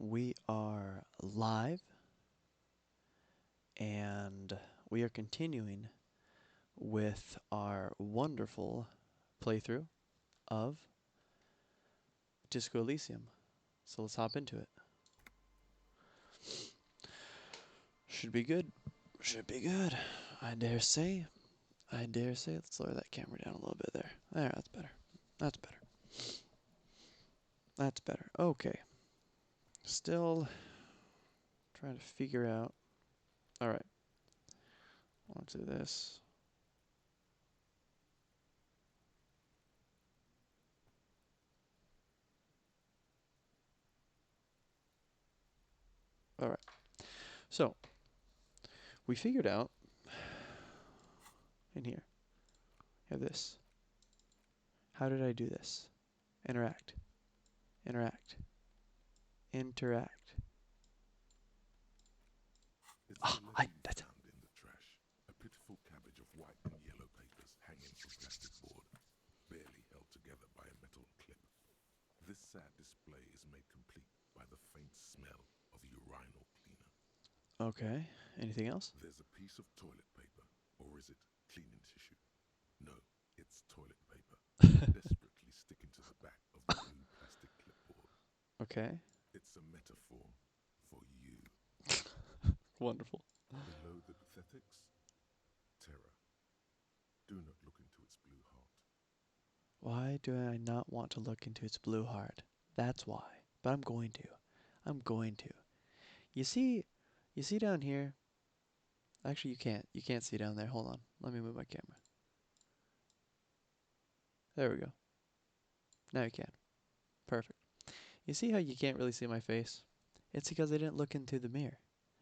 We are live and we are continuing with our wonderful playthrough of Disco Elysium. So let's hop into it. Should be good. Should be good. I dare say. I dare say. Let's lower that camera down a little bit there. There, that's better. That's better. That's better. Okay. Still trying to figure out. Alright. Let's do this. Alright. So, we figured out in here. I have this. How did I do this? Interact. Interact. Interact. It's Ah, a legend that's found in the trash. A pitiful cabbage of white and yellow papers hanging from plastic board, barely held together by a metal clip. This sad display is made complete by the faint smell of urinal cleaner. okay. Anything else? There's a piece of toilet paper, or is it cleaning tissue? No, it's toilet paper, desperately sticking to the back of the blue plastic clipboard. Okay. It's a metaphor for you. Wonderful. Below the pathetics, terror. Do not look into its blue heart. Why do I not want to look into its blue heart? That's why. But I'm going to. I'm going to. You see down here? Actually, you can't. You can't see down there. Hold on. Let me move my camera. There we go. Now you can. Perfect. You see how you can't really see my face? It's because I didn't look into the mirror.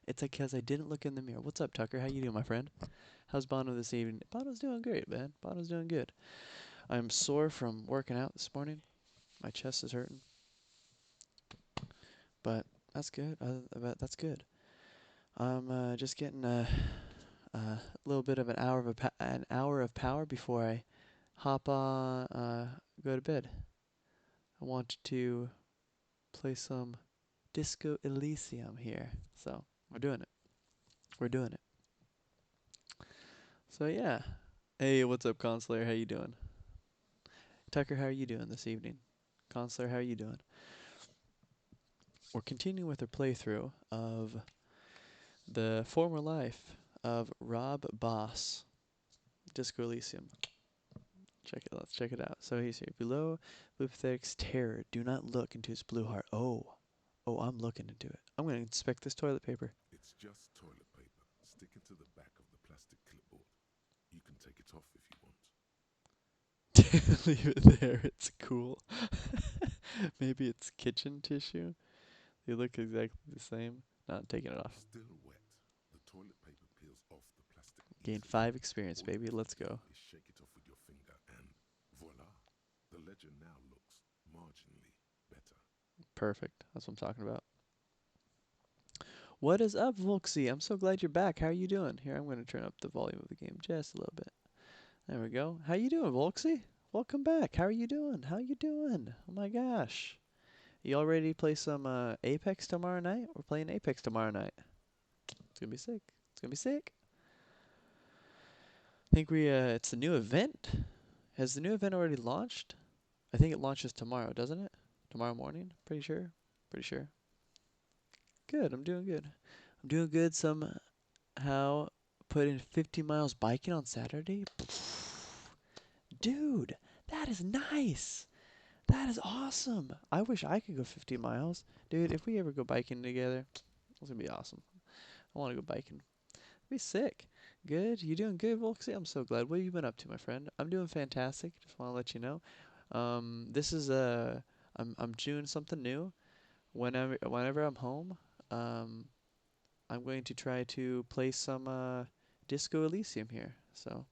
It's because I didn't look in the mirror. What's up, Tucker? How you doing, my friend? How's Bono this evening? Bono's doing great, man. Bono's doing good. I'm sore from working out this morning. My chest is hurting. But that's good. That's good. I'm just getting a little bit of an hour of power before I hop on go to bed. I want to play some Disco Elysium here. So we're doing it. We're doing it. So yeah. Hey, what's up, Consular? How you doing? Tucker, how are you doing this evening? Consular, how are you doing? We're continuing with our playthrough of the former life of Rob Boss, Disco Elysium. Check it. Let's check it out. So he's here. Below Lupathic's terror. Do not look into his blue heart. Oh, I'm looking into it. I'm gonna inspect this toilet paper. It's just toilet paper sticking to the back of the plastic clipboard. You can take it off if you want. Leave it there. It's cool. Maybe it's kitchen tissue. They look exactly the same. Not taking it off. Still wet, the toilet paper peels off the plastic Gain easily. 5 experience, All you baby. have Let's to do go. is shake it off with your finger and voila. The ledger now looks marginally better. Perfect. That's what I'm talking about. What is up, Volksy? I'm so glad you're back. How are you doing? Here, I'm going to turn up the volume of the game just a little bit. There we go. How you doing, Volksy? Welcome back. How are you doing? How you doing? Oh my gosh. You all ready to play some Apex tomorrow night? We're playing Apex tomorrow night. It's gonna be sick. It's gonna be sick. I think it's a new event. Has the new event already launched? I think it launches tomorrow, doesn't it? Tomorrow morning? Pretty sure. Pretty sure. Good. I'm doing good. I'm doing good. Somehow put in 50 miles biking on Saturday. Dude, that is nice. That is awesome. I wish I could go 50 miles. Dude, if we ever go biking together, it's going to be awesome. I want to go biking. It'd be sick. Good. You doing good, Volksy? I'm so glad. What have you been up to, my friend? I'm doing fantastic. Just want to let you know. This is I'm doing something new. Whenever I'm home, um, I'm going to try to play some Disco Elysium here. So,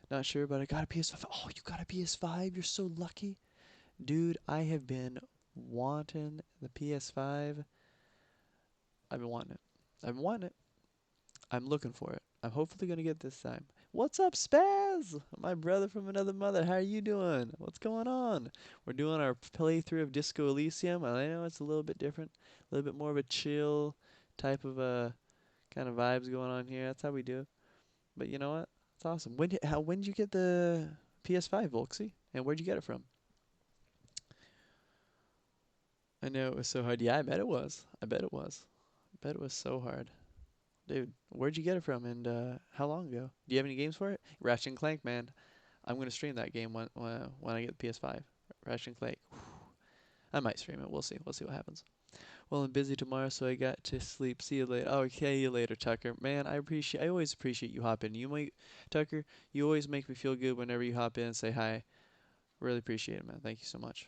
not sure, but I got a PS5. Oh, you got a PS5? You're so lucky. Dude, I have been wanting the PS5. I've been wanting it. I've been wanting it. I'm looking for it. I'm hopefully going to get it this time. What's up, Spaz? My brother from another mother. How are you doing? What's going on? We're doing our playthrough of Disco Elysium. I know it's a little bit different, a little bit more of a chill type of kind of vibes going on here. That's how we do. But you know what? It's awesome. When did you get the PS5, Volksy? And where'd you get it from? I know it was so hard. Yeah, I bet it was. I bet it was. I bet it was so hard. Dude, where'd you get it from and how long ago? Do you have any games for it? Ratchet and Clank, man. I'm gonna stream that game when I get the PS5. Ratchet and Clank. I might stream it. We'll see. We'll see what happens. Well, I'm busy tomorrow, so I got to sleep. See you later. Oh, okay, you later, Tucker. Man, I always appreciate you hopping. Tucker, you always make me feel good whenever you hop in and say hi. Really appreciate it, man. Thank you so much.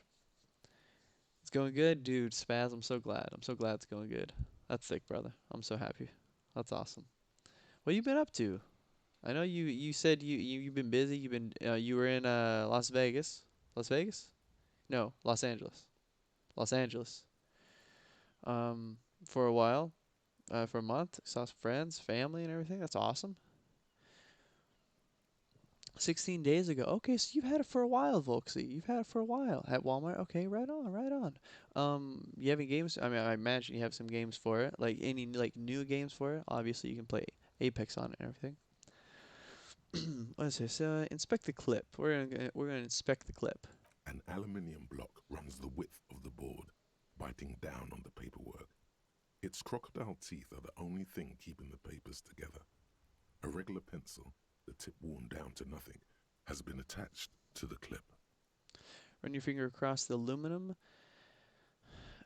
It's going good, dude. Spaz, I'm so glad. I'm so glad it's going good. That's sick, brother. I'm so happy. That's awesome. What you been up to? I know you said you've been busy. You were in Las Vegas. Las Vegas? No, Los Angeles. Los Angeles. Um for a while, for a month, saw some friends, family and everything. That's awesome. 16 days ago. Okay, so you've had it for a while, Volksy. You've had it for a while at Walmart. Okay, right on, right on. You have any games? I mean, I imagine you have some games for it. Like any like new games for it. Obviously, you can play Apex on it and everything. What is this? Inspect the clip. We're gonna inspect the clip. An aluminium block runs the width of the board, biting down on the paperwork. Its crocodile teeth are the only thing keeping the papers together. A regular pencil, the tip worn down to nothing, has been attached to the clip. Run your finger across the aluminum.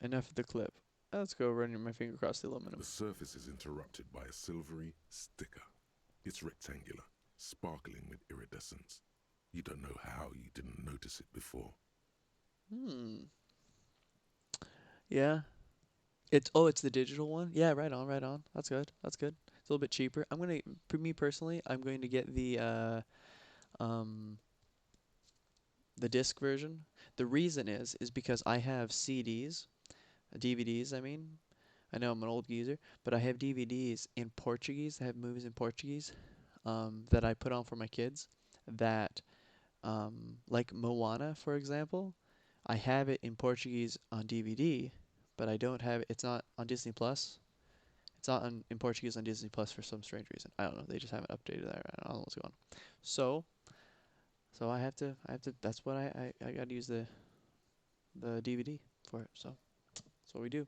Enough of the clip. Let's go running my finger across the The aluminum. surface is interrupted by a silvery sticker. It's rectangular, sparkling with iridescence. You don't know how you didn't notice it before. Hmm. Yeah. It's the digital one. Yeah, right on, right on. That's good. That's good. It's a little bit cheaper. For me personally, I'm going to get um the disc version. The reason is because I have CDs, DVDs. I mean, I know I'm an old geezer, but I have DVDs in Portuguese. I have movies in Portuguese, that I put on for my kids. That like Moana, for example, I have it in Portuguese on DVD, but I don't have it. It's not on Disney Plus. It's not in Portuguese on Disney Plus for some strange reason. I don't know. They just haven't updated that. I don't know what's going on. So, so I have to. That's what I got to use the DVD for it. So that's what we do.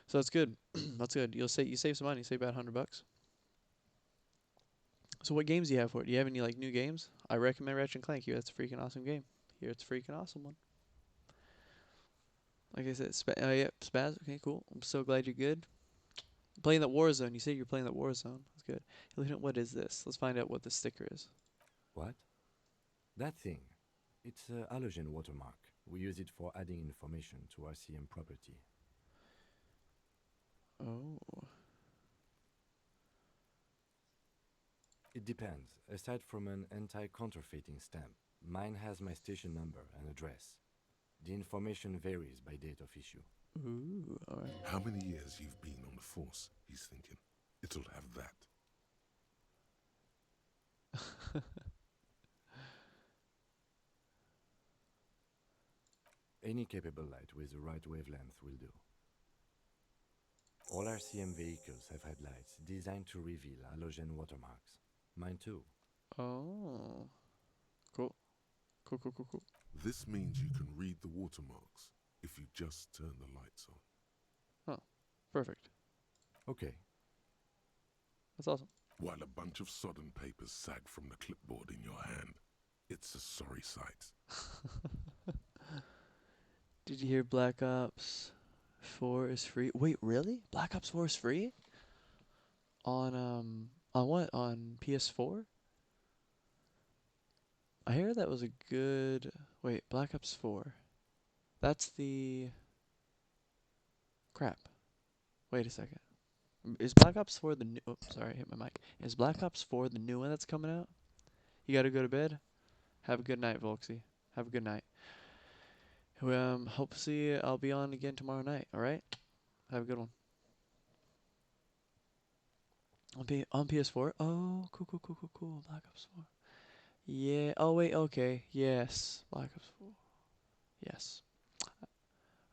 So that's good. That's good. You save some money. You save about $100. So what games do you have for it? Do you have any like new games? I recommend Ratchet and Clank here. That's a freaking awesome game. Here it's a freaking awesome one. Like I said, yeah, Spaz. Okay, cool. I'm so glad you're good. Playing that Warzone. You said you're playing that Warzone. That's good. What is this? Let's find out what the sticker is. What? That thing. It's a halogen watermark. We use it for adding information to RCM property. Oh. It depends. Aside from an anti-counterfeiting stamp, mine has my station number and address. The information varies by date of issue. Ooh. All right. How many years you've been on the force, he's thinking. It'll have that. Any capable light with the right wavelength will do. All RCM vehicles have headlights designed to reveal halogen watermarks. Mine too. Oh. Cool. Cool. Cool. Cool. Cool. This means you can read the watermarks if you just turn the lights on. Oh. Perfect. Okay. That's awesome. While a bunch of sodden papers sag from the clipboard in your hand, it's a sorry sight. Did you hear Black Ops 4 is free? Wait, really? Black Ops 4 is free? On what? On PS4? I hear that was a good. Wait, Black Ops 4. That's the crap. Wait a second. Is Black Ops 4 the new? Oh, sorry, I hit my mic. Is Black Ops 4 the new one that's coming out? You gotta go to bed. Have a good night, Volksy. Have a good night. Hopefully I'll be on again tomorrow night. All right. Have a good one. On PS4. Oh, cool, cool, cool, cool, cool. Black Ops 4. Yeah. Oh wait. Okay. Yes. Black Ops 4. Yes.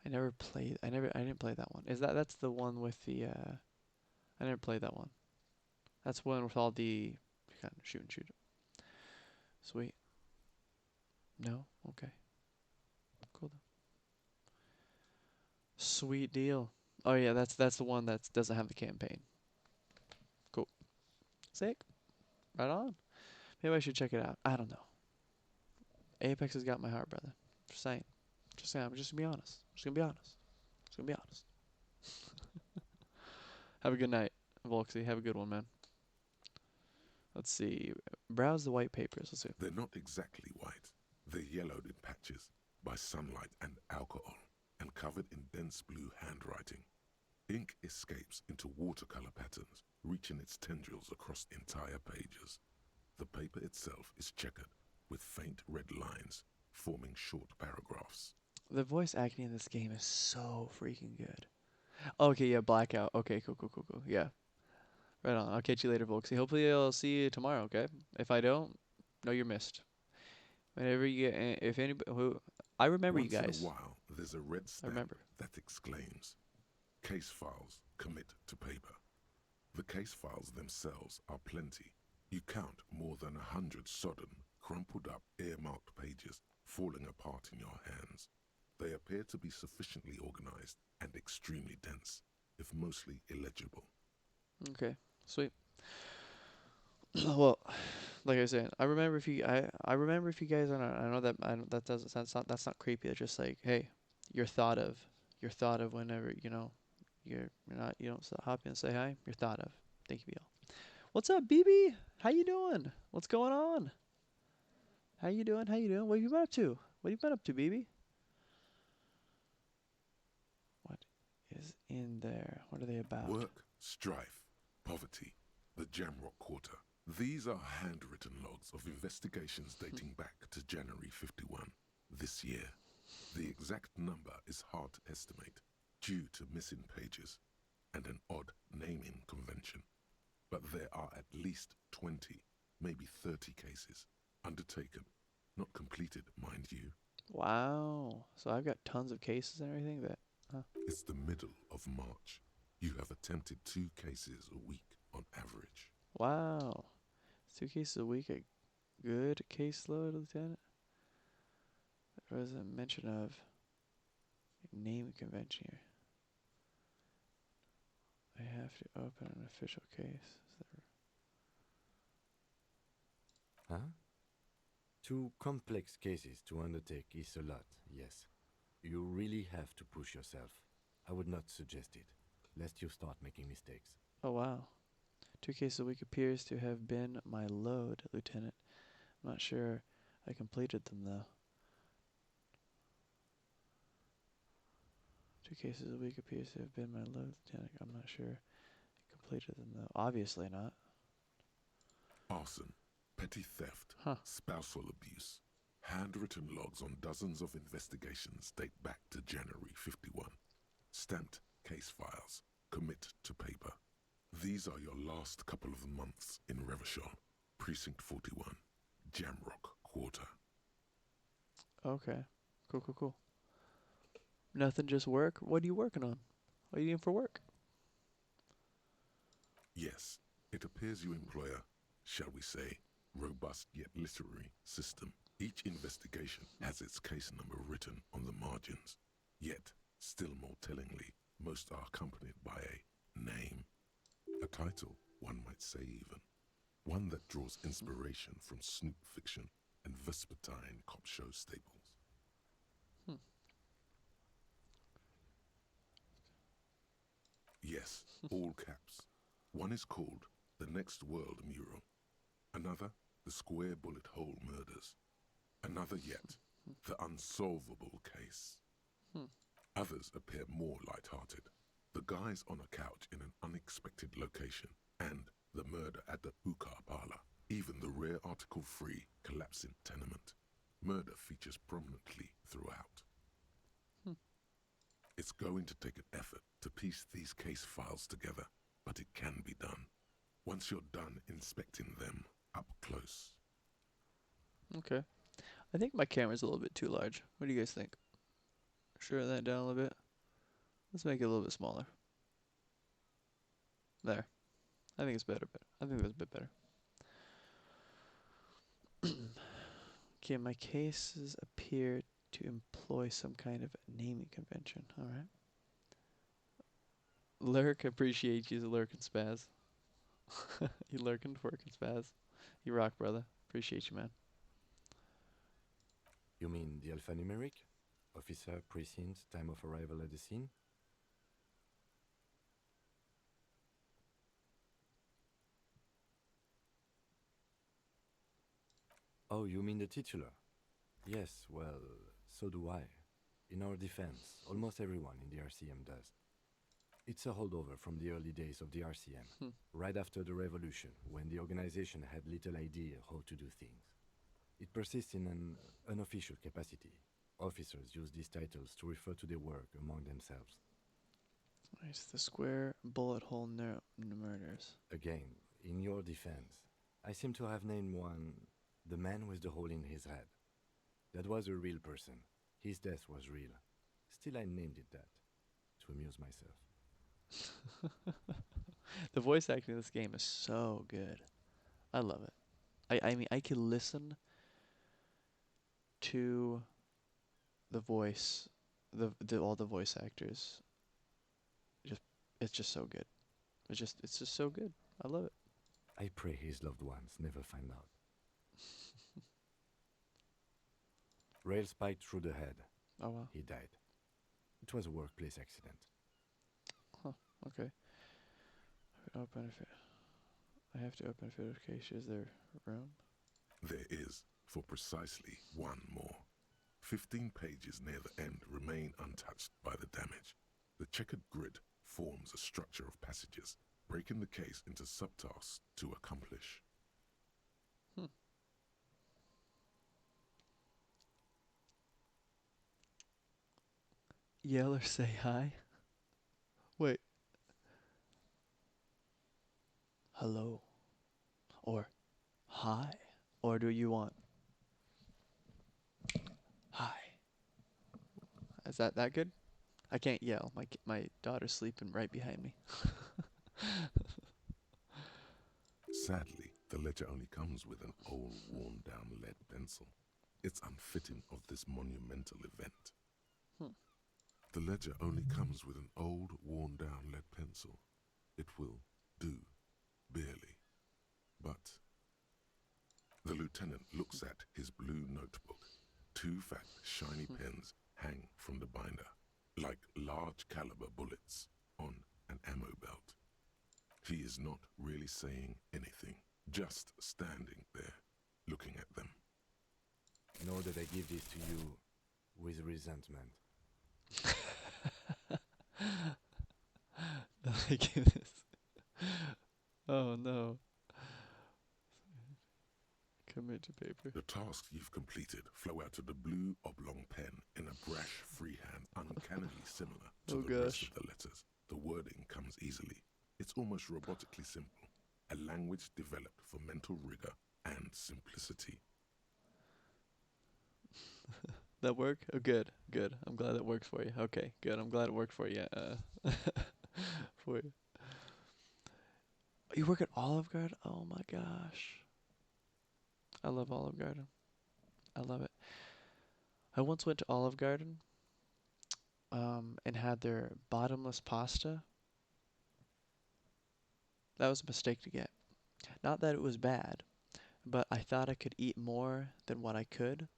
I never played. I didn't play that one. Is that's the one with the? I never played that one. That's one with all the kind of shoot and shoot. Sweet. No. Okay. Cool. Then. Sweet deal. Oh yeah, that's the one that doesn't have the campaign. Cool. Sick. Right on. Maybe I should check it out. I don't know. Apex has got my heart, brother. Just saying. Just saying. I'm just gonna be honest. Just gonna be honest. Just gonna be honest. Have a good night, Volksy. Have a good one, man. Let's see. Browse the white papers. Let's see. They're not exactly white. They're yellowed in patches by sunlight and alcohol and covered in dense blue handwriting. Ink escapes into watercolor patterns, reaching its tendrils across entire pages. The paper itself is checkered with faint red lines forming short paragraphs. The voice acting in this game is so freaking good. Okay, yeah, Blackout. Okay, cool, cool, cool, cool. Yeah, right on. I'll catch you later, Volksy. Hopefully, I'll see you tomorrow. Okay. If I don't, no, you're missed. Whenever you get, if anybody who, I remember you Once in a guys. while, there's a red I stamp remember. that exclaims, "Case files, commit to paper." The case files themselves are plenty. You count more than 100 sodden, crumpled up, earmarked pages falling apart in your hands. They appear to be sufficiently organized and extremely dense, if mostly illegible. Okay, sweet. Well, like I said, I remember if you guys are not. I know that that doesn't that's not creepy. It's just like, hey, you're thought of. You're thought of whenever you're not you don't hop in and say hi. You're thought of. Thank you, BL. What's up, BB? How you doing? What's going on? How you doing? How you doing? What have you been up to? What have you been up to, BB? What is in there? What are they about? Work, strife, poverty, the Jamrock Quarter. These are handwritten logs of investigations dating back to January 51, this year. The exact number is hard to estimate due to missing pages and an odd naming convention. But there are at least 20, maybe 30 cases undertaken, not completed, mind you. Wow. So I've got tons of cases and everything that. Huh. It's the middle of March. You have attempted 2 cases a week on average. Wow. 2 cases a week, a good caseload, Lieutenant? There was a mention of name convention here. I have to open an official case. Huh? 2 complex cases to undertake is a lot, yes. You really have to push yourself. I would not suggest it, lest you start making mistakes. Oh, wow. 2 cases a week appears to have been my load, Lieutenant. I'm not sure I completed them, though. 2 cases a week appears to have been my load, Lieutenant. I'm not sure I completed them, though. Obviously not. Arson, petty theft, Huh. spousal abuse. Handwritten logs on dozens of investigations date back to January 51. Stamped case files, commit to paper. These are your last couple of months in Revachol, Precinct 41, Jamrock Quarter. Okay. Cool, cool, cool. Nothing, just work? What are you working on? What are you doing for work? Yes, it appears you employ a, shall we say, robust yet literary system. Each investigation has its case number written on the margins. Yet, still more tellingly, most are accompanied by a name. A title, one might say even. One that draws inspiration from snoop fiction and vespertine cop show staples. Hmm. Yes, all caps. One is called The Next World Mural. Another, The Square Bullet Hole Murders. Another yet, The Unsolvable Case. Hmm. Others appear more light-hearted. The guys on a couch in an unexpected location, and the murder at the hookah parlor. Even the rare article-free collapsing tenement. Murder features prominently throughout. Hmm. It's going to take an effort to piece these case files together, but it can be done. once you're done inspecting them up close. Okay. I think my camera's a little bit too large. What do you guys think? Sure that down a little bit. Let's make it a little bit smaller. There. I think it's better, but I think that's a bit better. Okay, my cases appear to employ some kind of naming convention. All right. Lurk, appreciate you, Lurk and Spaz. You lurking, Twerk and Spaz. You rock, brother. Appreciate you, man. You mean the alphanumeric? Officer, precinct, time of arrival at the scene? Oh, you mean the titular? Yes, well, so do I. In our defense, almost everyone in the RCM does. It's a holdover from the early days of the RCM, Hmm. right after the revolution, when the organization had little idea how to do things. It persists in an unofficial capacity. Officers use these titles to refer to their work among themselves. Nice. The square bullet hole murders. Again, in your defense, I seem to have named one the man with the hole in his head. That was a real person. His death was real. Still, I named it that, to amuse myself. The voice acting in this game is so good. I love it. I mean, I could listen to the voice, the all the voice actors. Just it's just so good. It's just so good. I love it. I pray his loved ones never find out. Rail spiked through the head. Oh wow. He died. It was a workplace accident. Huh. Okay. Open if it. I have to open if it. Okay. Is there room? There is, for precisely one more. 15 pages near the end remain untouched by the damage. The checkered grid forms a structure of passages, breaking the case into subtasks to accomplish. Hmm. Yell or say hi. Wait. Hello. Or hi. Or do you want hi? Is that good? I can't yell. My daughter's sleeping right behind me. Sadly, the ledger only comes with an old, worn-down lead pencil. It's unfitting of this monumental event. Hmm. The ledger only comes with an old, worn-down lead pencil. It will do, barely. But the lieutenant looks at his blue notebook. 2 fat, shiny pens hang from the binder, like large caliber bullets on an ammo belt. He is not really saying anything, just standing there, looking at them. Nor did I give this to you with resentment. Like this. Oh no. Commit to paper. The tasks you've completed flow out of the blue oblong pen in a brash freehand, uncannily similar to Oh the rest gosh. of the letters. The wording comes easily. It's almost robotically simple, a language developed for mental rigor and simplicity. That work? Oh, good, good. I'm glad that works for you. Okay, good. I'm glad it worked for you. For you. You work at Olive Garden? Oh my gosh. I love Olive Garden. I love it. I once went to Olive Garden, and had their bottomless pasta. That was a mistake to get. Not that it was bad, but I thought I could eat more than what I could.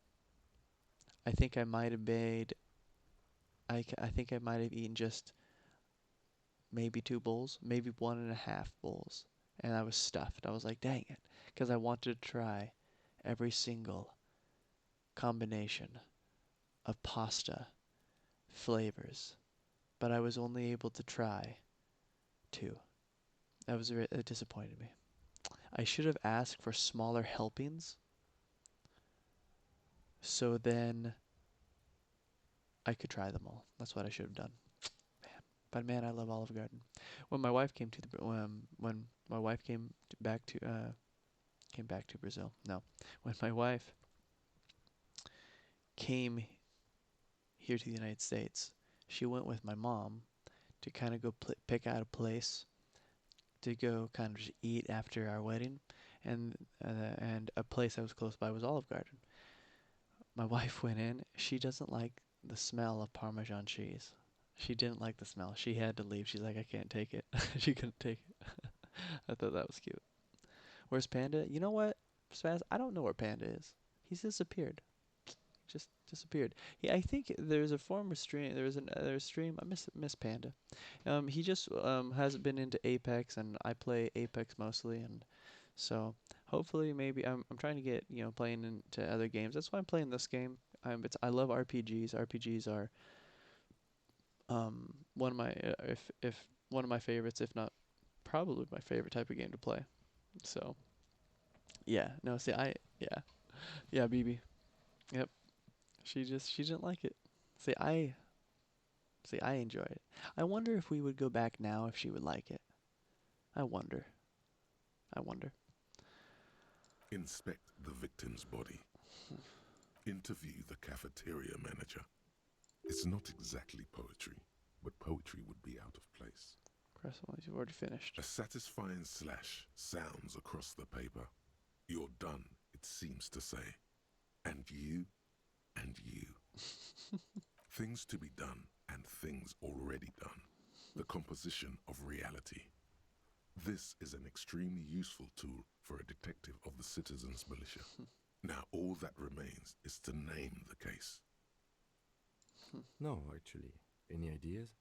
I think I might have made. I think I might have eaten just maybe 2 bowls, maybe 1.5 bowls, and I was stuffed. I was like, dang it, because I wanted to try every single combination of pasta flavors, but I was only able to try 2. It disappointed me. I should have asked for smaller helpings, so then I could try them all. That's what I should have done. Man, But man, I love Olive Garden. When my wife came to the when my wife came back to Brazil. No, when my wife came here to the United States, she went with my mom to kind of go pick out a place to go kind of just eat after our wedding, and a place that was close by was Olive Garden. My wife went in. She doesn't like the smell of Parmesan cheese. She didn't like the smell. She had to leave. She's like, I can't take it. She couldn't take it. I thought that was cute. Where's Panda? You know what, Spaz? I don't know where Panda is. He's disappeared. Just disappeared. I think there's a former stream. There's a stream. I miss Panda. He just has been into Apex, and I play Apex mostly, and so hopefully maybe I'm trying to get playing into other games. That's why I'm playing this game. I love RPGs. RPGs are one of my if one of my favorites, if not probably my favorite type of game to play. So yeah, no, see, yeah, BB, yep. She didn't like it. See, I enjoy it. I wonder if we would go back now if she would like it. I wonder. I wonder. Inspect the victim's body. Interview the cafeteria manager. It's not exactly poetry, but poetry would be out of place. Press one. You've already finished. A satisfying slash sounds across the paper. You're done, it seems to say. And you, and you. Things to be done and things already done. The composition of reality. This is an extremely useful tool for a detective of the Citizens Militia. Now all that remains is to name the case. No, actually. Any ideas?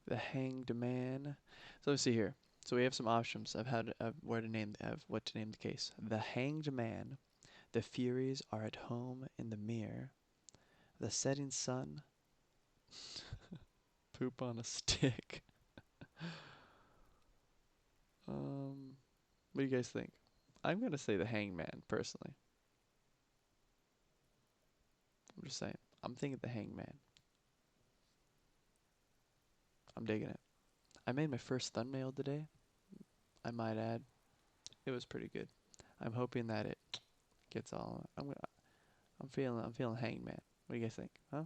The Hanged Man. So let's see here. So we have some options of what to name the case. The Hanged Man. The Furies are at home in the mirror. The Setting Sun. Poop on a stick. What do you guys think? I'm gonna say the Hangman personally. I'm just saying. I'm thinking the Hangman. I'm digging it. I made my first thumbnail today. I might add. It was pretty good. I'm hoping that it gets all. I'm feeling Hangman. What do you guys think? Huh?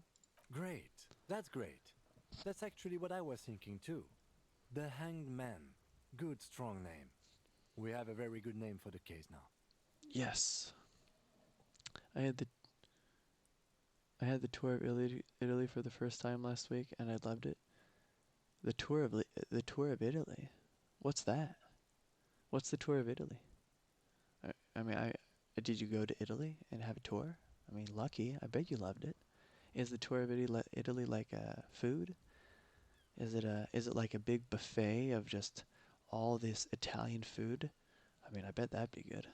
Great. That's great. That's actually what I was thinking too. The Hanged Man. Good, strong name. We have a very good name for the case now. Yes. I had the I had the tour of Italy for the first time last week, and I loved it. The tour of Italy. What's that? What's the tour of Italy? I mean, I did you go to Italy and have a tour? I mean, lucky. I bet you loved it. Is the tour of Italy like food? Is it like a big buffet of just all this Italian food? I mean, I bet that'd be good.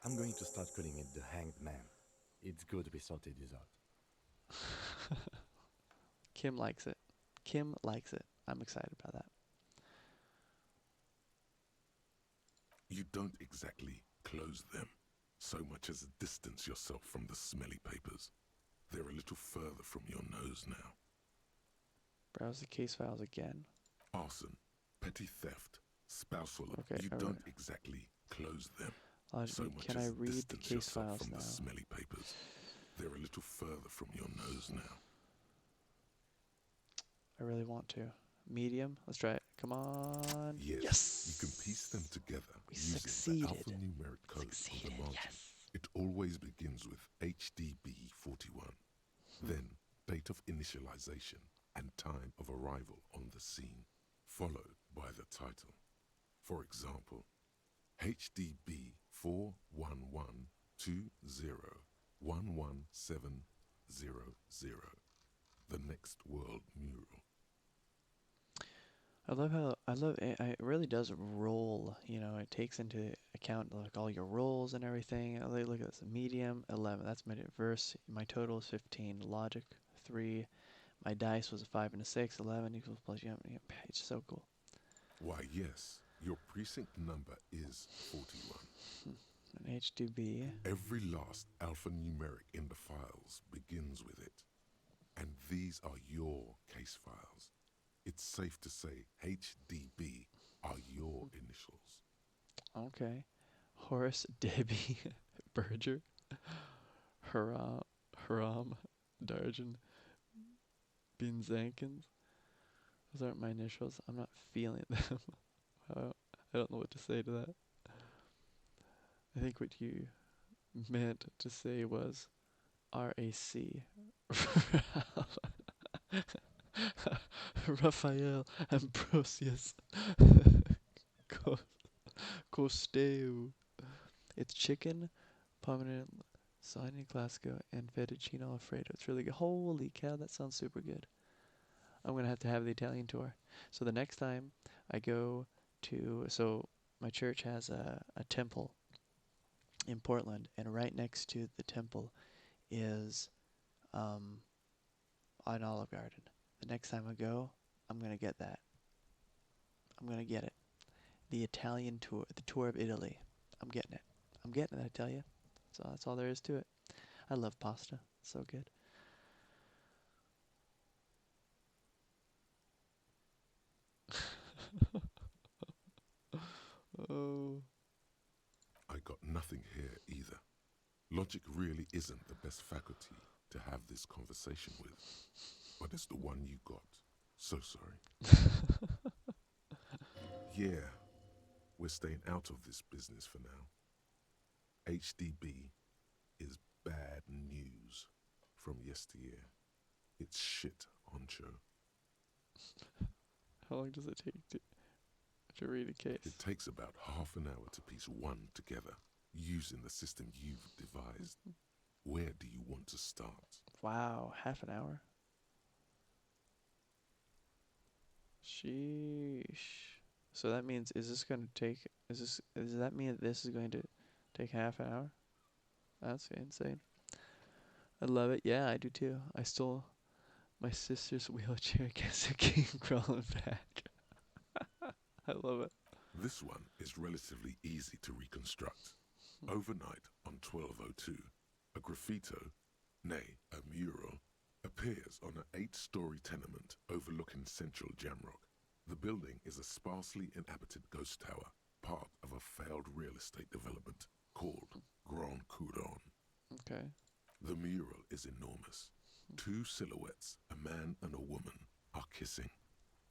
I'm going to start calling it the Hanged Man. It's good with salty dessert. Kim likes it. Kim likes it. I'm excited about that. You don't exactly close them, so much as distance yourself from the smelly papers. They're a little further from your nose now. Browse the case files again. Arson, petty theft, spousal. Okay, You alright. don't exactly close them, so much Can I as read the distance case yourself files from now? the smelly papers. They're a little further from your nose now. I really want to. Medium. Let's try it. Come on. Yes, you can piece them together We using succeeded. the alphanumeric code on the margin. Yes. It always begins with HDB 41, then date of initialization and time of arrival on the scene, followed by the title. For example, HDB 41120111700, the next world mural. It really does roll, it takes into account like all your rolls and everything. Look at this, medium 11, that's my verse, my total is 15, logic 3, my dice was a 5 and a 6, 11 equals plus, it's so cool. Why, yes, your precinct number is 41. An HDB. Every last alphanumeric in the files begins with it. And these are your case files. It's safe to say HDB are your initials. Okay. Horace Debbie Berger. Haram Haram Darjan Binzankins. Those aren't my initials. I'm not feeling them. I don't know what to say to that. I think what you meant to say was RAC. Raphael Ambrosius Costeu. It's chicken, parmesan, lasagna classico, and fettuccine alfredo. It's really good. Holy cow, that sounds super good. I'm gonna have the Italian tour. So the next time I go so my church has a temple in Portland, and right next to the temple is um, an Olive Garden. The next time I go, I'm gonna get that. I'm gonna get it. The Italian tour, the tour of Italy. I'm getting it. I'm getting it, I tell you. So that's all there is to it. I love pasta. It's so good. Oh. I got nothing here either. Logic really isn't the best faculty to have this conversation with, but it's the one you got. So sorry. Yeah, we're staying out of this business for now. HDB is bad news from yesteryear. It's shit on show. How long does it take to read a case? It takes about half an hour to piece one together using the system you've devised. Where do you want to start? Wow, half an hour. Sheesh. So that means does that mean that this is going to take half an hour? That's insane. I love it. Yeah, I do too. I stole my sister's wheelchair. Guess it came crawling back. I love it. This one is relatively easy to reconstruct. Overnight on 1202, a graffito, nay, a mural, appears on an 8-story tenement overlooking central Jamrock. The building is a sparsely inhabited ghost tower, part of a failed real estate development called Grand Couronne. Okay. The mural is enormous. Two silhouettes, a man and a woman, are kissing.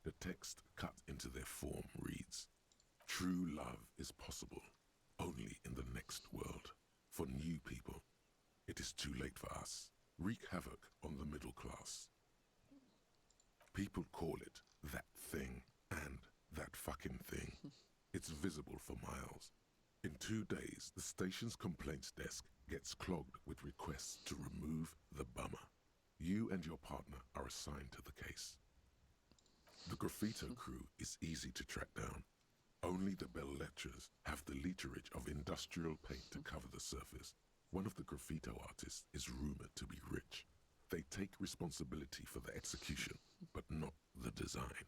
The text cut into their form reads, "True love is possible only in the next world. For new people, it is too late for us. Wreak havoc on the middle class." People call it that thing and that fucking thing. It's visible for miles. In 2 days, the station's complaints desk gets clogged with requests to remove the bummer. You and your partner are assigned to the case. The graffito crew is easy to track down. Only the bell lectures have the literage of industrial paint to cover the surface. One of the graffito artists is rumored to be rich. They take responsibility for the execution, but not the design.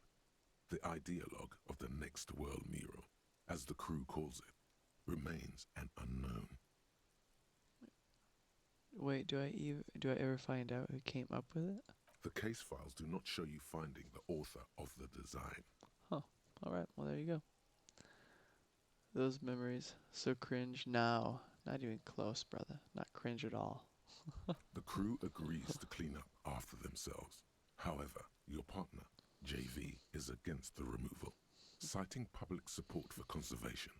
The ideologue of the next world mural, as the crew calls it, remains an unknown. Wait, do I ever find out who came up with it? The case files do not show you finding the author of the design. Huh. All right. Well, there you go. Those memories, so cringe now. Not even close, brother. Not cringe at all. The crew agrees to clean up after themselves. However, your partner, JV, is against the removal, citing public support for conservation.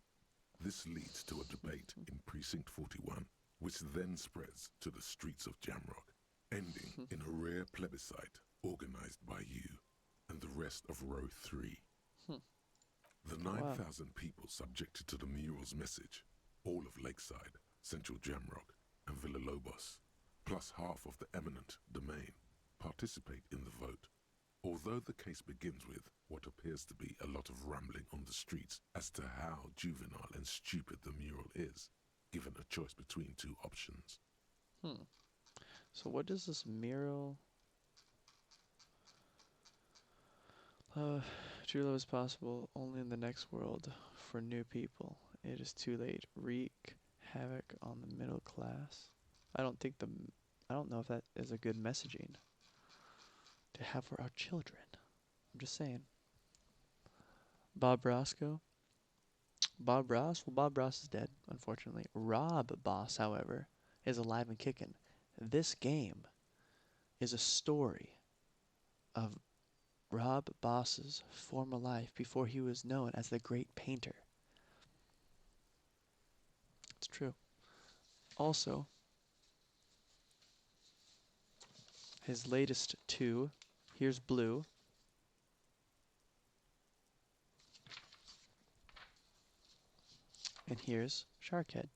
This leads to a debate in Precinct 41, which then spreads to the streets of Jamrock, ending in a rare plebiscite organized by you and the rest of Row 3. The 9,000 people subjected to the mural's message, all of Lakeside, Central Jamrock, and Villalobos, plus half of the eminent domain, participate in the vote. Although the case begins with what appears to be a lot of rambling on the streets as to how juvenile and stupid the mural is, given a choice between two options. So what does this mural? True love is possible only in the next world for new people. It is too late. Wreak havoc on the middle class. I don't know if that is a good messaging to have for our children. I'm just saying. Bob Roscoe. Bob Ross? Well, Bob Ross is dead, unfortunately. Rob Boss, however, is alive and kicking. This game is a story of Rob Boss's former life before he was known as the great painter. It's true. Also, his latest two, here's Blue, and here's Sharkhead.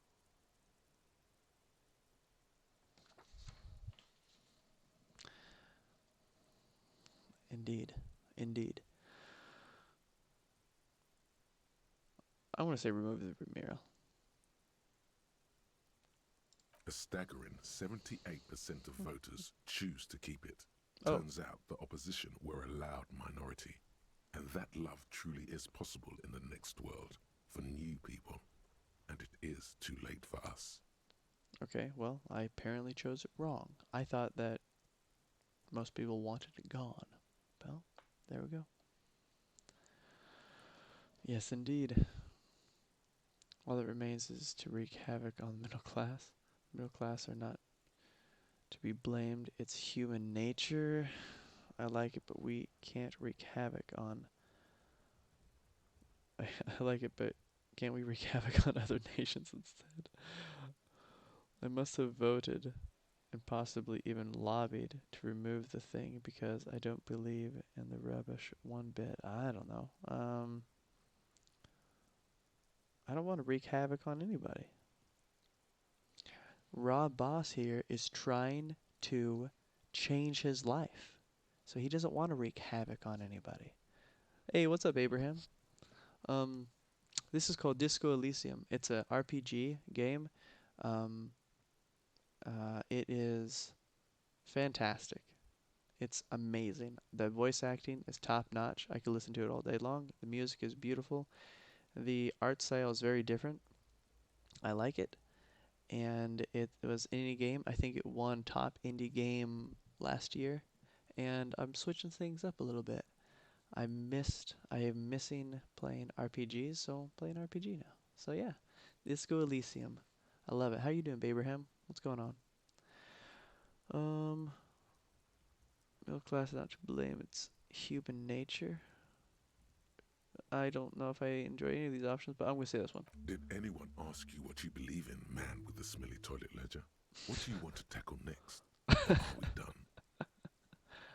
Indeed. Indeed. I want to say remove the mural. A staggering 78% of voters choose to keep it. Oh, Turns out the opposition were a loud minority. And that love truly is possible in the next world for new people. And it is too late for us. okay. Well, I apparently chose it wrong. I thought that most people wanted it gone. Well, there we go. Yes, indeed. All that remains is to wreak havoc on the middle class. Middle class are not to be blamed. It's human nature. I like it, but we can't wreak havoc on. I like it, but can't we wreak havoc on other nations instead? I must have voted and possibly even lobbied to remove the thing because I don't believe in the rubbish one bit. I don't know. I don't want to wreak havoc on anybody. Rob Boss here is trying to change his life. So he doesn't want to wreak havoc on anybody. Hey, what's up, Abraham? Um, this is called Disco Elysium. It's a RPG game. Um, it is fantastic. It's amazing. The voice acting is top notch. I could listen to it all day long. The music is beautiful. The art style is very different. I like it. And it was indie game. I think it won top indie game last year. And I'm switching things up a little bit. I am missing playing RPGs, so I'm playing RPG now. So yeah, Disco Elysium. I love it. How you doing, Abraham? What's going on? Um, Middle class not to blame. It's human nature. I don't know if I enjoy any of these options, but I'm gonna say this one. Did anyone ask you what you believe in, man with the smelly toilet ledger? What do you want to tackle next? Or are we done?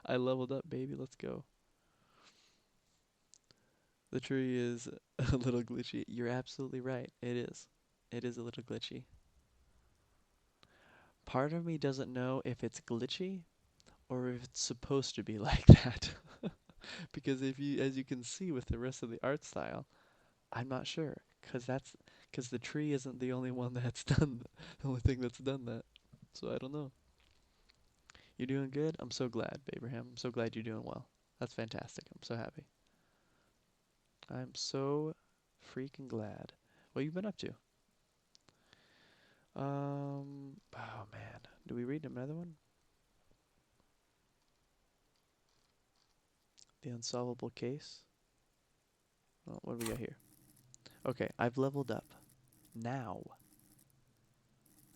I leveled up, baby. Let's go. The tree is a little glitchy. You're absolutely right. It is. It is a little glitchy. Part of me doesn't know if it's glitchy or if it's supposed to be like that. Because if you, as you can see with the rest of the art style, I'm not sure. Cause the tree isn't the only one that's done, the only thing that's done that. So I don't know. You're doing good? I'm so glad, Abraham. I'm so glad you're doing well. That's fantastic. I'm so happy. I'm so freaking glad. What you been up to? Oh man. Do we read another one? The unsolvable case. Well, what do we got here? Okay, I've leveled up. Now.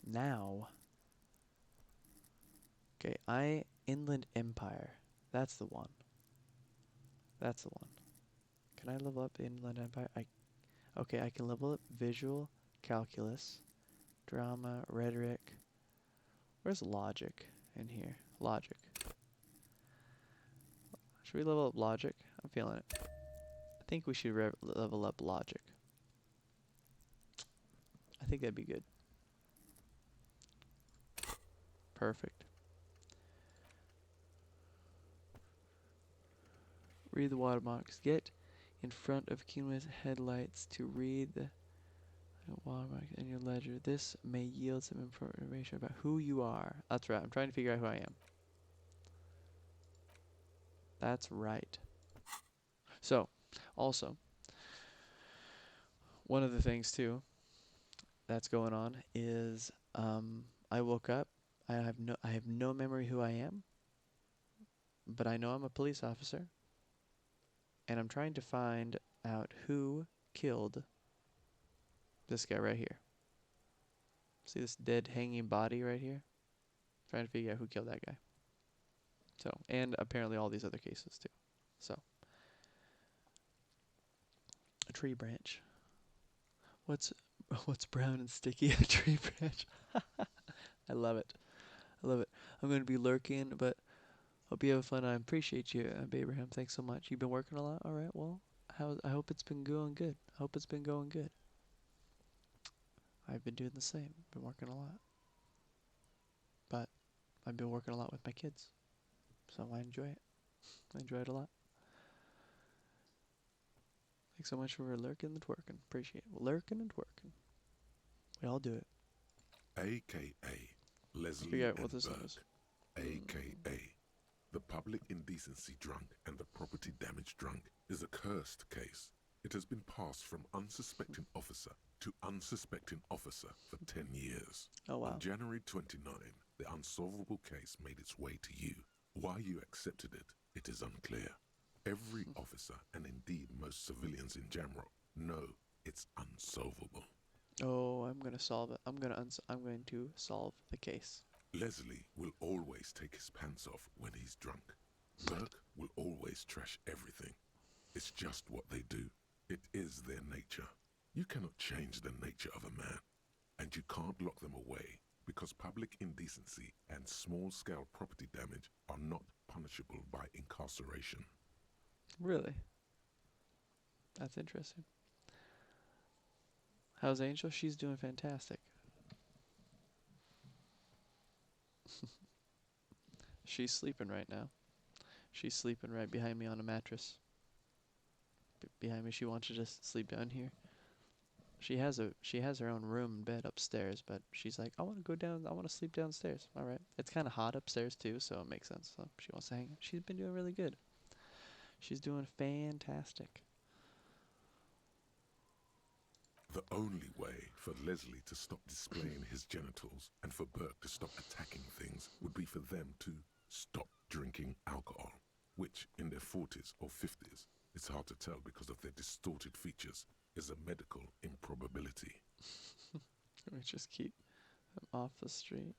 Now. Okay, Inland Empire. That's the one. That's the one. Can I level up Inland Empire? Okay, I can level up visual, calculus, drama, rhetoric. Where's logic in here? Logic. Should we level up logic? I'm feeling it. I think we should level up logic. I think that'd be good. Perfect. Read the watermarks. Get in front of cumulus headlights to read the watermark in your ledger. This may yield some information about who you are. That's right. I'm trying to figure out who I am. That's right. So, also, one of the things too that's going on is I woke up. I have no memory who I am, but I know I'm a police officer. and I'm trying to find out who killed this guy right here. See this dead hanging body right here? Trying to figure out who killed that guy. So, and apparently all these other cases too. So, a tree branch. What's what's brown and sticky? A tree branch. I love it. I love it. I'm going to be lurking, but hope you have a fun time. Appreciate you, Abraham. Thanks so much. You've been working a lot. All right. Well, I hope it's been going good. I hope it's been going good. I've been doing the same. Been working a lot, but I've been working a lot with my kids, so I enjoy it. I enjoy it a lot. Thanks so much for lurking and twerking. Appreciate it. Lurking and twerking. We all do it. AKA Leslie Figure out and what this one Burke, is. AKA the public indecency drunk and the property damage drunk, is a cursed case. It has been passed from unsuspecting officer to unsuspecting officer for 10 years. Oh wow. On January 29, the unsolvable case made its way to you. Why you accepted it is unclear. Every officer, and indeed most civilians in general, know it's unsolvable. Oh, I'm gonna solve it. I'm going to solve the case. Leslie will always take his pants off when he's drunk. Burke will always trash everything. It's just what they do. It is their nature. You cannot change the nature of a man, and you can't lock them away because public indecency and small-scale property damage are not punishable by incarceration. Really? That's interesting. How's Angel? She's doing fantastic. She's sleeping right now. She's sleeping right behind me on a mattress. Behind me, she wants to just sleep down here. She has her own room and bed upstairs, but she's like, I want to go down. I want to sleep downstairs. All right. It's kind of hot upstairs too, so it makes sense. So she wants to hang. She's been doing really good. She's doing fantastic. The only way for Leslie to stop displaying his genitals and for Burke to stop attacking things would be for them to stop drinking alcohol, which in their 40s or 50s, it's hard to tell because of their distorted features, is a medical improbability. We just keep them off the street.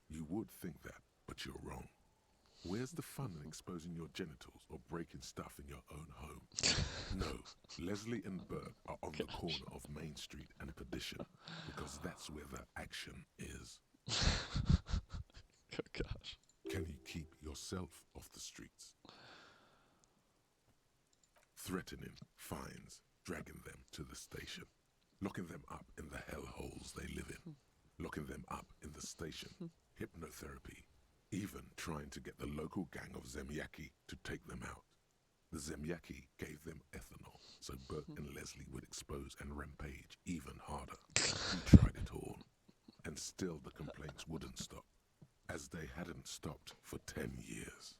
You would think that, but you're wrong. Where's the fun in exposing your genitals or breaking stuff in your own home? No, Leslie and Burke are on the corner of Main Street and Perdition because that's where the action is. Oh gosh. Can you keep yourself off the streets? Threatening fines, dragging them to the station, locking them up in the hellholes they live in, locking them up in the station, hypnotherapy, even trying to get the local gang of Zemyaki to take them out. The Zemyaki gave them ethanol, so Burke and Leslie would expose and rampage even harder. He tried it all, and still the complaints wouldn't stop, as they hadn't stopped for 10 years.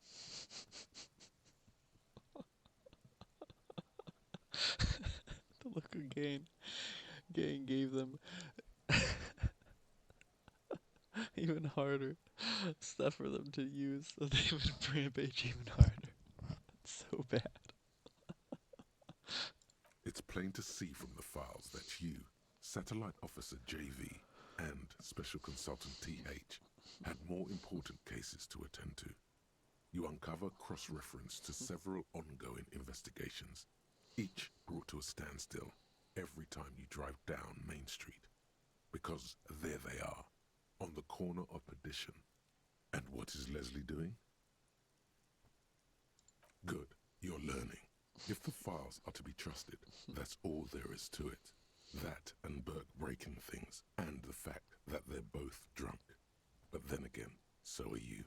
The local gang gave them even harder stuff for them to use, so they would rampage even harder. It's so bad. It's plain to see from the files that you, Satellite Officer JV, and Special Consultant TH had more important cases to attend to. You uncover cross-reference to several ongoing investigations, each brought to a standstill every time you drive down Main Street. Because there they are, on the corner of Perdition. And what is Leslie doing? Good, you're learning. If the files are to be trusted, that's all there is to it. That and Burke breaking things, and the fact that they're both drunk. But then again, so are you.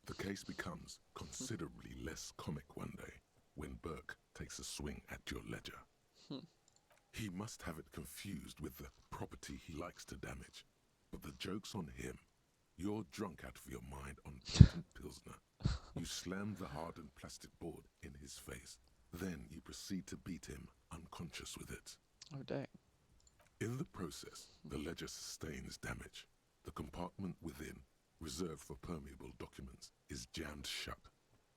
The case becomes considerably less comic one day when Burke takes a swing at your ledger. He must have it confused with the property he likes to damage. But the joke's on him. You're drunk out of your mind on potent Pilsner. You slam the hardened plastic board in his face. Then you proceed to beat him unconscious with it. Oh, dang. In the process, the ledger sustains damage. The compartment within, reserved for permeable documents, is jammed shut.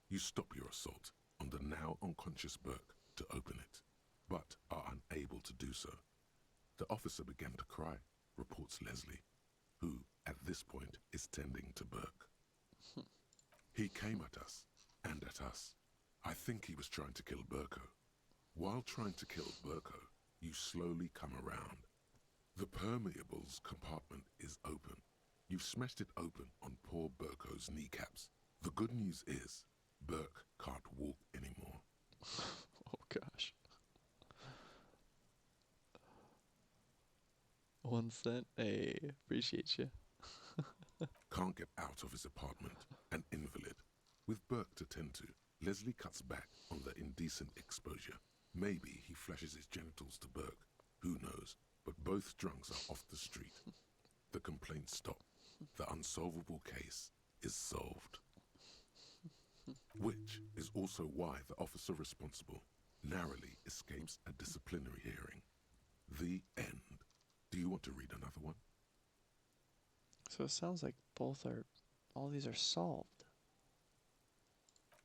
You stop your assault on the now unconscious Burke to open it, but are unable to do so. The officer began to cry, reports Leslie, who, at this point, is tending to Burke. He came at us, and at us. I think he was trying to kill Burko. While trying to kill Burko, you slowly come around. The permeables compartment is open. You've smashed it open on poor Burko's kneecaps. The good news is, Burke can't walk anymore. Oh gosh. 1 cent. Hey, appreciate you. Can't get out of his apartment, an invalid. With Burke to tend to, Leslie cuts back on the indecent exposure. Maybe he flashes his genitals to Burke. Who knows? But both drunks are off the street. The complaints stop. The unsolvable case is solved. Which is also why the officer responsible narrowly escapes a disciplinary hearing. The end. Do you want to read another one? So it sounds like all these are solved.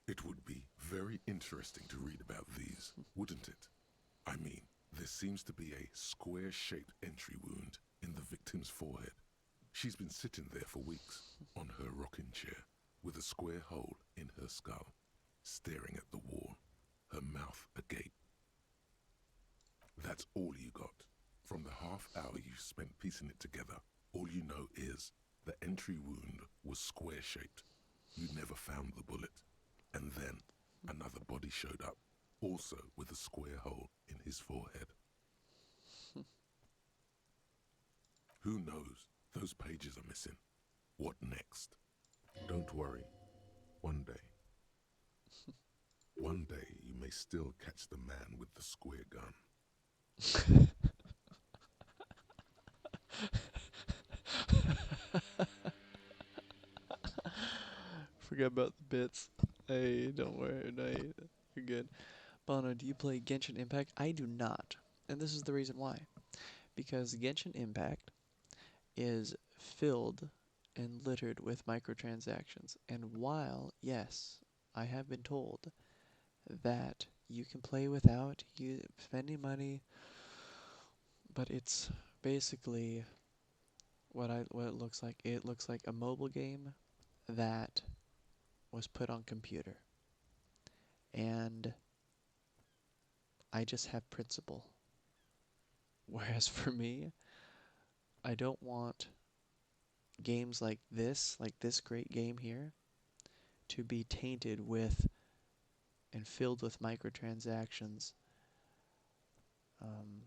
It would be very interesting to read about these, wouldn't it? I mean, there seems to be a square-shaped entry wound in the victim's forehead. She's been sitting there for weeks, on her rocking chair, with a square hole in her skull, staring at the wall, her mouth agape. That's all you got. From the half hour you spent piecing it together, all you know is the entry wound was square-shaped. You never found the bullet. And then another body showed up, also with a square hole in his forehead. Who knows? Those pages are missing. What next? Don't worry. One day you may still catch the man with the square gun. Forget about the bits. Hey, don't worry. No, you're good. Bono, do you play Genshin Impact? I do not. And this is the reason why. Because Genshin Impact is filled and littered with microtransactions. And while, yes, I have been told that you can play without you spending money, but it's basically what it looks like. It looks like a mobile game that was put on computer. And I just have principle. Whereas for me, I don't want games like this great game here, to be tainted with and filled with microtransactions, um,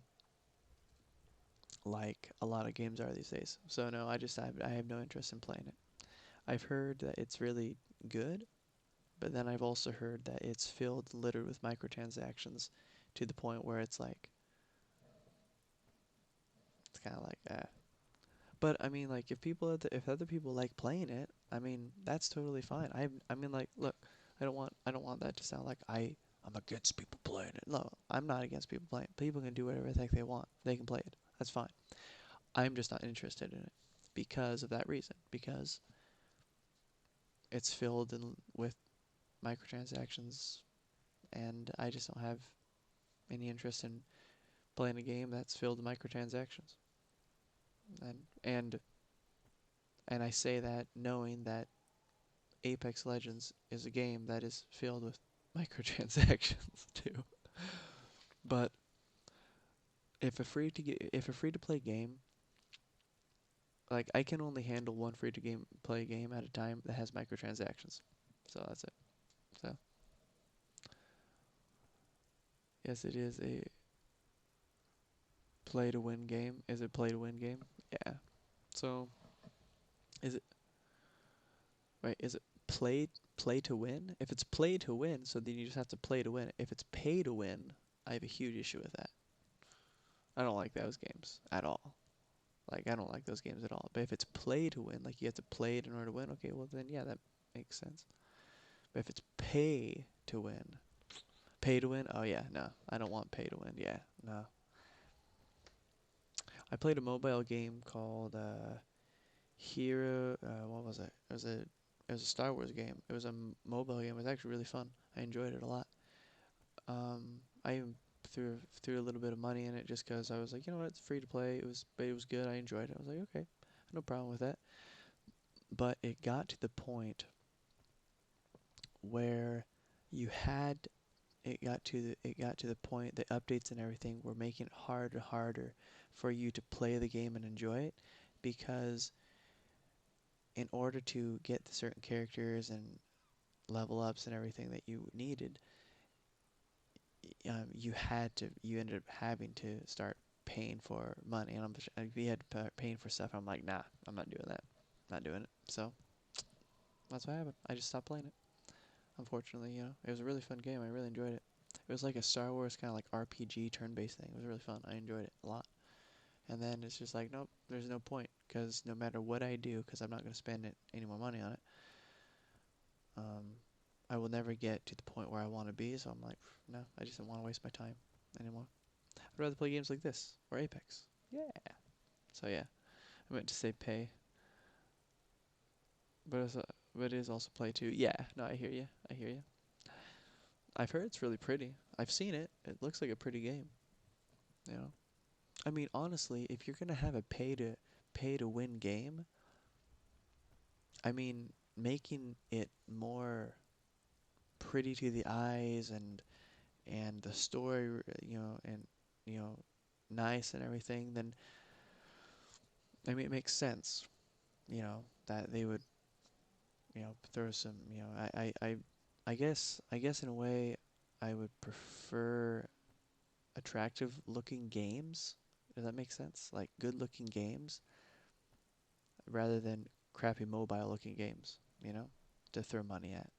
like a lot of games are these days. So no, I have no interest in playing it. I've heard that it's really good, but then I've also heard that it's filled littered with microtransactions to the point where it's kind of like But I mean, like, if other people like playing it, I mean, that's totally fine. I mean, like, look, I don't want that to sound like I'm against people playing it. No, I'm not against people playing it. People can do whatever the heck they want. They can play it. That's fine. I'm just not interested in it because of that reason. Because it's filled with microtransactions, and I just don't have any interest in playing a game that's filled with microtransactions. And and and I say that knowing that Apex Legends is a game that is filled with microtransactions too. But if a free to play game, like, I can only handle one free to game play game at a time that has microtransactions. So that's it. So yes, it is a play to win game. Is it play to win game? Yeah. So is it right? Is it play to win? If it's play to win, so then you just have to play to win. If it's pay to win, I have a huge issue with that. I don't like those games at all. Like, I don't like those games at all. But if it's play to win, like you have to play it in order to win, okay, well then yeah, that makes sense. But if it's pay to win, oh yeah, no, I don't want pay to win. Yeah, no. I played a mobile game called Hero. What was it? It was a Star Wars game. It was a mobile game. It was actually really fun. I enjoyed it a lot. I even threw a little bit of money in it just because I was like, you know what, it's free to play. But it was good. I enjoyed it. I was like, okay, no problem with that. But it got to the point where you had it got to the point that updates and everything were making it harder and harder for you to play the game and enjoy it, because in order to get the certain characters and level ups and everything that you needed, you ended up having to start paying for money, and we had paying for stuff. I'm like, nah, I'm not doing that, not doing it. So that's what happened. I just stopped playing it. Unfortunately, it was a really fun game. I really enjoyed it. It was like a Star Wars kind of like RPG turn-based thing. It was really fun. I enjoyed it a lot. And then it's just like, nope, there's no point, because no matter what I do, because I'm not going to spend any more money on it, um, I will never get to the point where I want to be. So I'm like, no, I just don't want to waste my time anymore. I'd rather play games like this or Apex. Yeah. So yeah, I meant to say pay, but it is also play too. Yeah. No, I hear you. I hear you. I've heard it's really pretty. I've seen it. It looks like a pretty game. You know. I mean, honestly, if you're gonna have a pay to win game, I mean, making it more pretty to the eyes, and the story, and you know, nice and everything, then I mean, it makes sense. That they would, throw some. I guess in a way, I would prefer attractive looking games. Does that make sense? Like good looking games rather than crappy mobile looking games, to throw money at.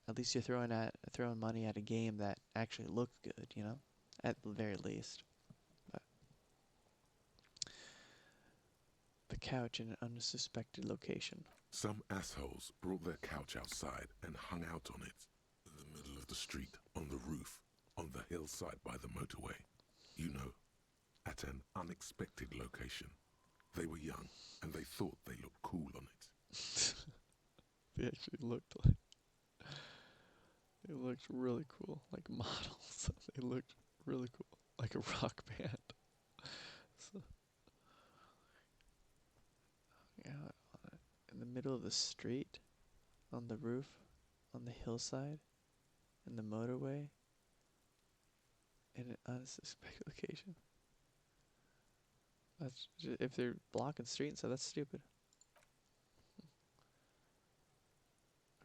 At least you're throwing money at a game that actually looked good, at the very least. But the couch in an unsuspected location. Some assholes brought their couch outside and hung out on it, in the middle of the street, on the roof, on the hillside by the motorway. You know, at an unexpected location. They were young, and they thought they looked cool on it. They actually looked really cool, like models. They looked really cool, like a rock band. So, yeah, in the middle of the street, on the roof, on the hillside, in the motorway, in an unsuspected location. If they're blocking street and stuff, that's stupid.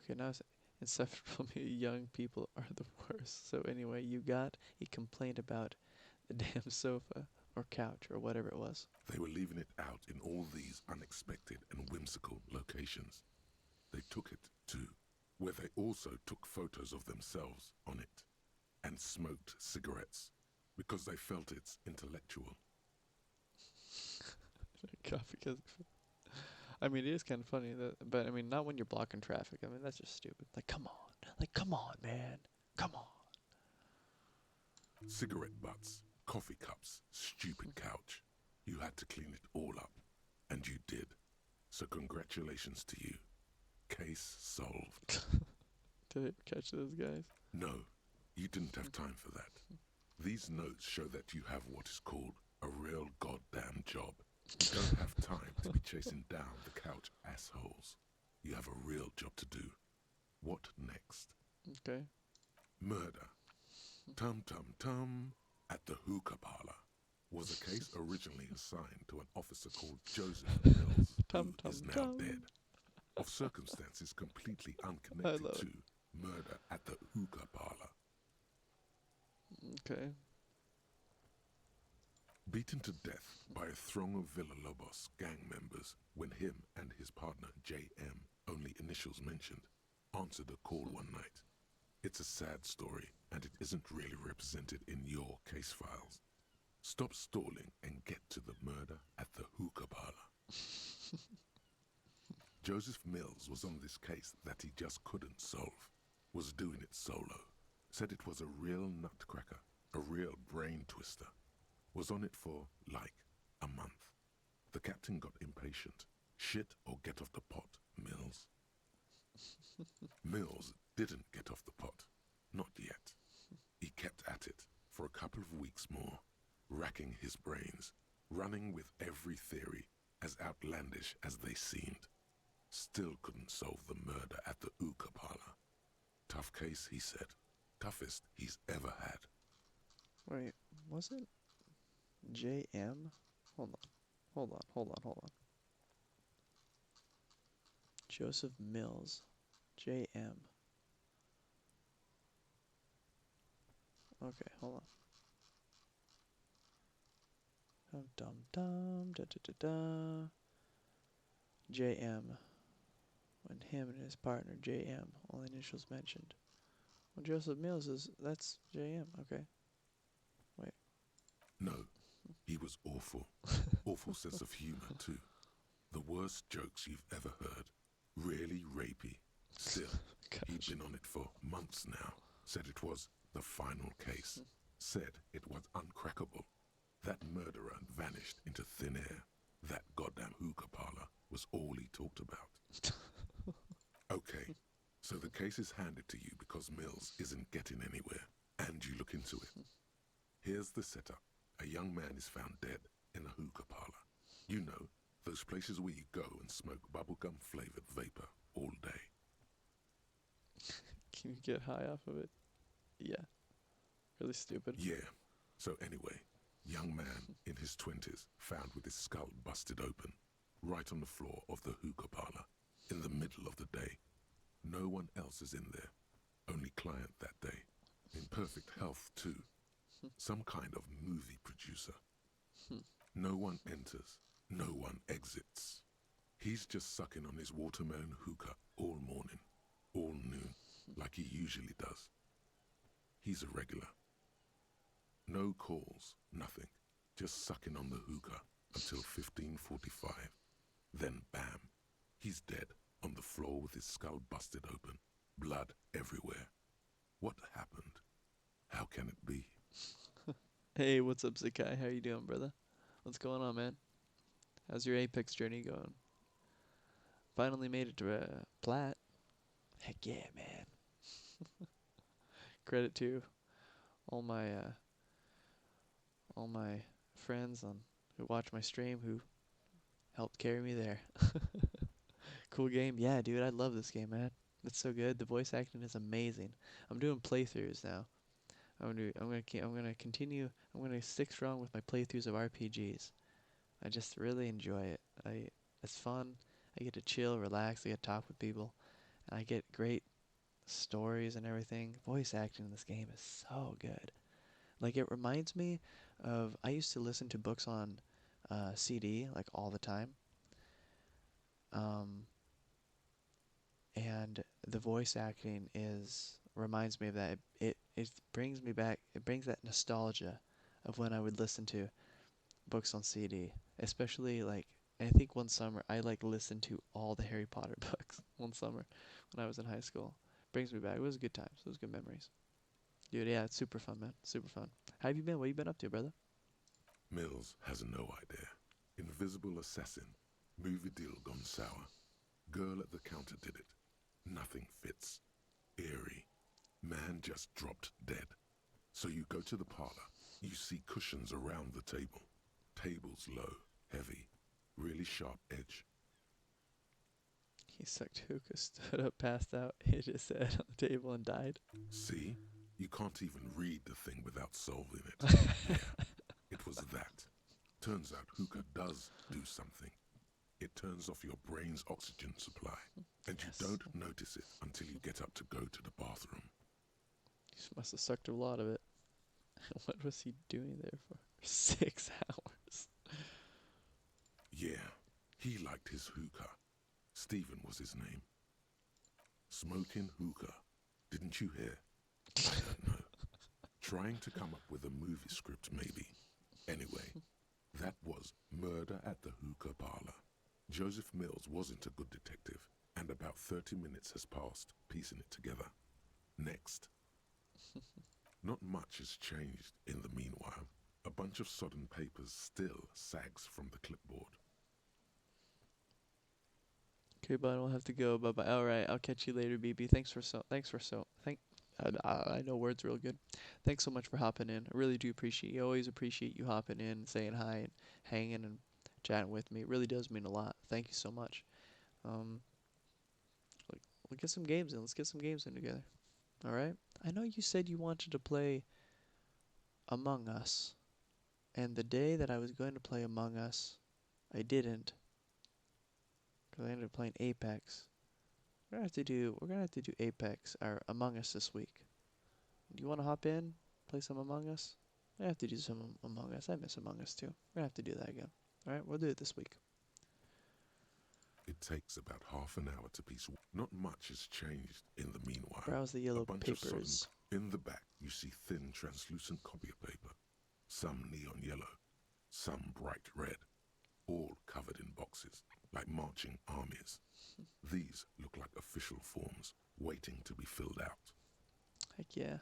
Okay, now it's insufferable young people are the worst. So anyway, he complained about the damn sofa or couch or whatever it was. They were leaving it out in all these unexpected and whimsical locations. They took it, too, where they also took photos of themselves on it, and smoked cigarettes, because they felt it's intellectual. Because I mean, it is kind of funny but I mean, not when you're blocking traffic. I mean, that's just stupid. Like come on, man, come on. Cigarette butts, coffee cups, stupid couch. You had to clean it all up, and you did. So congratulations to you. Case solved. Did it catch those guys? No, you didn't have time for that. These notes show that you have what is called a real goddamn job. You don't have time to be chasing down the couch assholes. You have a real job to do. What next? Okay. Murder. Tum tum tum at the hookah parlor was a case originally assigned to an officer called Joseph Mills, Tum, who tum, is now tum. dead, of circumstances completely I unconnected love to murder at the hookah parlor. Okay. Beaten to death by a throng of Villalobos gang members when him and his partner J.M., only initials mentioned, answered a call one night. It's a sad story, and it isn't really represented in your case files. Stop stalling and get to the murder at the hookah parlor. Joseph Mills was on this case that he just couldn't solve, was doing it solo, said it was a real nutcracker, a real brain twister, was on it for, like, a month. The captain got impatient. Shit or get off the pot, Mills. Mills didn't get off the pot. Not yet. He kept at couple of weeks more, racking his brains, running with every theory, as outlandish as they seemed. Still couldn't solve the murder at the hookah parlor. Tough case, he said. Toughest he's ever had. Wait, was it JM? Hold on. Hold on. Joseph Mills. JM. Okay, hold on. Dum dum dum da da da da. JM. When him and his partner JM, all initials mentioned. Well, Joseph Mills is that's JM. Okay. Wait. No, he was awful. Awful sense of humor, too. The worst jokes you've ever heard. Really rapey. Still, he'd Gosh. been on it for months now. Said it was the final case. Said it was uncrackable. That murderer vanished into thin air. That goddamn hookah parlor was all he talked about. Okay, so the case is handed to you because Mills isn't getting anywhere, and you look into it. Here's the setup. A young man is found dead in a hookah parlor. You know, those places where you go and smoke bubblegum-flavored vapor all day. Can you get high off of it? Yeah. Really stupid. Yeah. So anyway, young man in his 20s found with his skull busted open, right on the floor of the hookah parlor, in the middle of the day. No one else is in there. Only client that day. In perfect health, too. Some kind of movie producer. No one enters. No one exits. He's just sucking on his watermelon hookah all morning, all noon, like he usually does. He's a regular. No calls, nothing. Just sucking on the hookah until 15:45. Then bam, he's dead on the floor with his skull busted open, blood everywhere. What happened? How can it be? Hey, what's up, Zakai? How you doing, brother? What's going on, man? How's your Apex journey going? Finally made it to plat. Heck yeah, man. Credit to all my friends on who watch my stream who helped carry me there. Cool game. Yeah, dude, I love this game, man. It's so good. The voice acting is amazing. I'm doing playthroughs now. I'm gonna continue. I'm gonna stick strong with my playthroughs of RPGs. I just really enjoy it. It's fun. I get to chill, relax. I get to talk with people. And I get great stories and everything. Voice acting in this game is so good. Like it reminds me of I used to listen to books on CD like all the time. Um, and the voice acting is reminds me of that. It brings me back. It brings that nostalgia of when I would listen to books on CD, especially like I think one summer I like listened to all the Harry Potter books one summer when I was in high school. Brings me back. It was good times. It was good memories. Dude, yeah, it's super fun, man. Super fun. How have you been? What have you been up to, brother? Mills has no idea. Invisible assassin. Movie deal gone sour. Girl at the counter did it. Nothing fits. Eerie. Man just dropped dead. So you go to the parlor. You see cushions around the table. Tables low, heavy, really sharp edge. He sucked hookah, stood up, passed out, hit his head on the table, and died. See? You can't even read the thing without solving it. Yeah, it was that. Turns out hookah does do something. It turns off your brain's oxygen supply, and Yes. you don't notice it until you get up to go to the bathroom. He must have sucked a lot of it. What was he doing there for 6 hours? Yeah, he liked his hookah. Stephen was his name. Smoking hookah. Didn't you hear? I don't know. Trying to come up with a movie script, maybe. Anyway, that was Murder at the Hookah Parlor. Joseph Mills wasn't a good detective, and about 30 minutes has passed, piecing it together. Next. Not much has changed in the meanwhile. A bunch of sodden papers still sags from the clipboard. Okay, but I don't have to go. Bye bye. All right, I'll catch you later, BB. Thanks for I know words real good. Thanks so much for hopping in. I really do appreciate you. Always appreciate you hopping in, saying hi, and hanging and chatting with me. It really does mean a lot. Thank you so much. Um, like, we'll get some games in. Let's get some games in together. All right. I know you said you wanted to play Among Us, and the day that I was going to play Among Us, I didn't, because I ended up playing Apex. We're gonna have to do Apex or Among Us this week. Do you want to hop in, play some Among Us? I have to do some Among Us. I miss Among Us too. We're gonna have to do that again. All right, we'll do it this week. It takes about half an hour to piece. Not much has changed in the meanwhile. Browse the A yellow bunch of sodden. papers. In the back, you see thin, translucent copy of paper. Some neon yellow, some bright red, all covered in boxes, like marching armies. These look like official forms, waiting to be filled out. Heck yeah.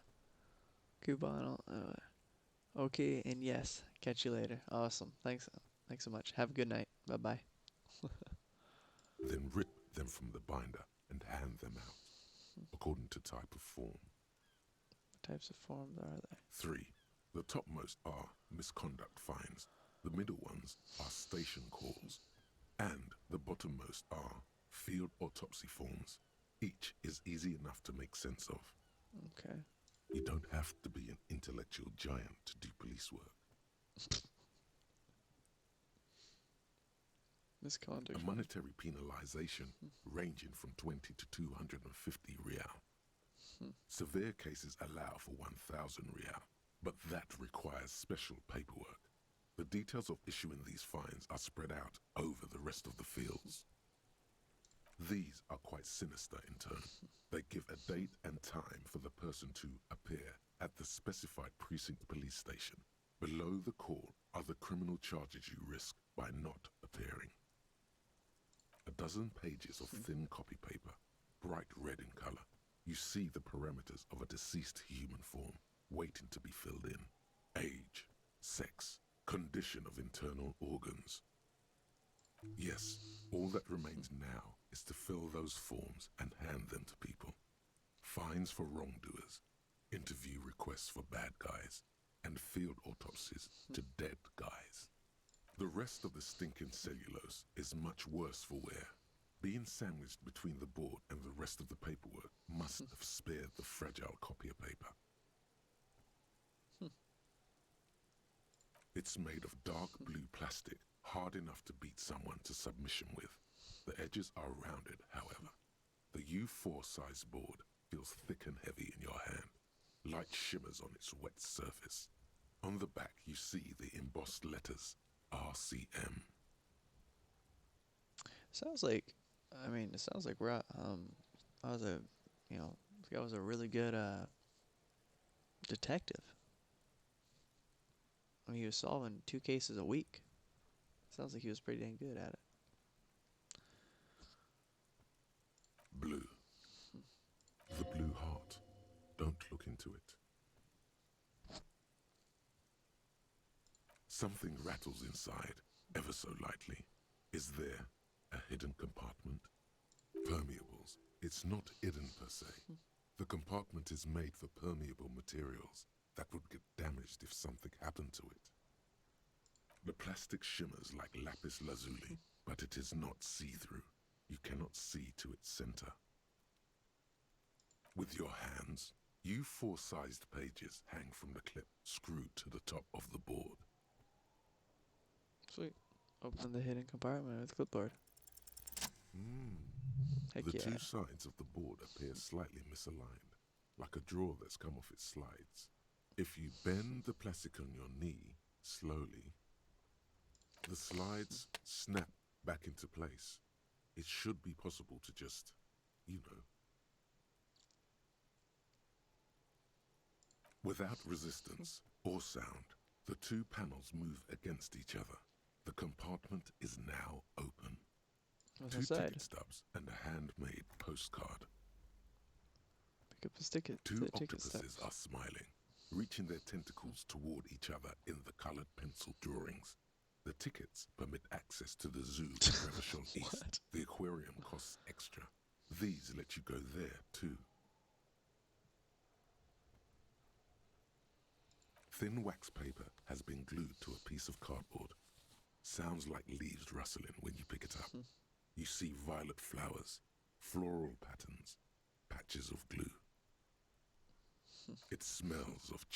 Coupon. Okay, and yes. Catch you later. Awesome. Thanks. Thanks so much. Have a good night. Bye bye. Then rip them from the binder and hand them out, according to type of form. What types of forms are there? 3. The topmost are misconduct fines, the middle ones are station calls, and the bottommost are field autopsy forms. Each is easy enough to make sense of. Okay. You don't have to be an intellectual giant to do police work. Misconduct. A monetary penalization ranging from 20 to 250 real. Severe cases allow for 1,000 real, but that requires special paperwork. The details of issuing these fines are spread out over the rest of the fields. These are quite sinister in turn. They give a date and time for the person to appear at the specified precinct police station. Below the call are the criminal charges you risk by not appearing. A dozen pages of thin copy paper, bright red in color. You see the parameters of a deceased human form waiting to be filled in. Age, sex, condition of internal organs. Yes, all that remains now is to fill those forms and hand them to people. Fines for wrongdoers, interview requests for bad guys, and field autopsies to dead guys. The rest of the stinking cellulose is much worse for wear. Being sandwiched between the board and the rest of the paperwork must have spared the fragile copy of paper. It's made of dark blue plastic, hard enough to beat someone to submission with. The edges are rounded, however. The U4 size board feels thick and heavy in your hand. Light shimmers on its wet surface. On the back you see the embossed letters, RCM. Sounds like, it sounds like I was a, I was a really good detective. I mean, he was solving 2 cases a week. Sounds like he was pretty dang good at it. Blue. The blue heart. Don't look into it. Something rattles inside, ever so lightly. Is there a hidden compartment? Permeables. It's not hidden per se. The compartment is made for permeable materials that would get damaged if something happened to it. The plastic shimmers like lapis lazuli, but it is not see-through. You cannot see to its center. With your hands, U4-sized pages hang from the clip screwed to the top of the board. Sweet. Open the hidden compartment with clipboard. Heck The yeah. two sides of the board appear slightly misaligned, like a drawer that's come off its slides. If you bend the plastic on your knee slowly, the slides snap back into place. It should be possible to just, Without resistance or sound, the two panels move against each other. The compartment is now open. What's 2 inside? ticket stubs and a handmade postcard. Pick up the ticket. 2 The ticket octopuses stubs. are smiling, reaching their tentacles toward each other in the colored pencil drawings. The tickets permit access to the zoo in Revachol East. What? The aquarium costs extra. These let you go there too. thin wax paper has been glued to a piece of cardboard. Sounds like leaves rustling when you pick it up. You see violet flowers, floral patterns, patches of glue. It smells of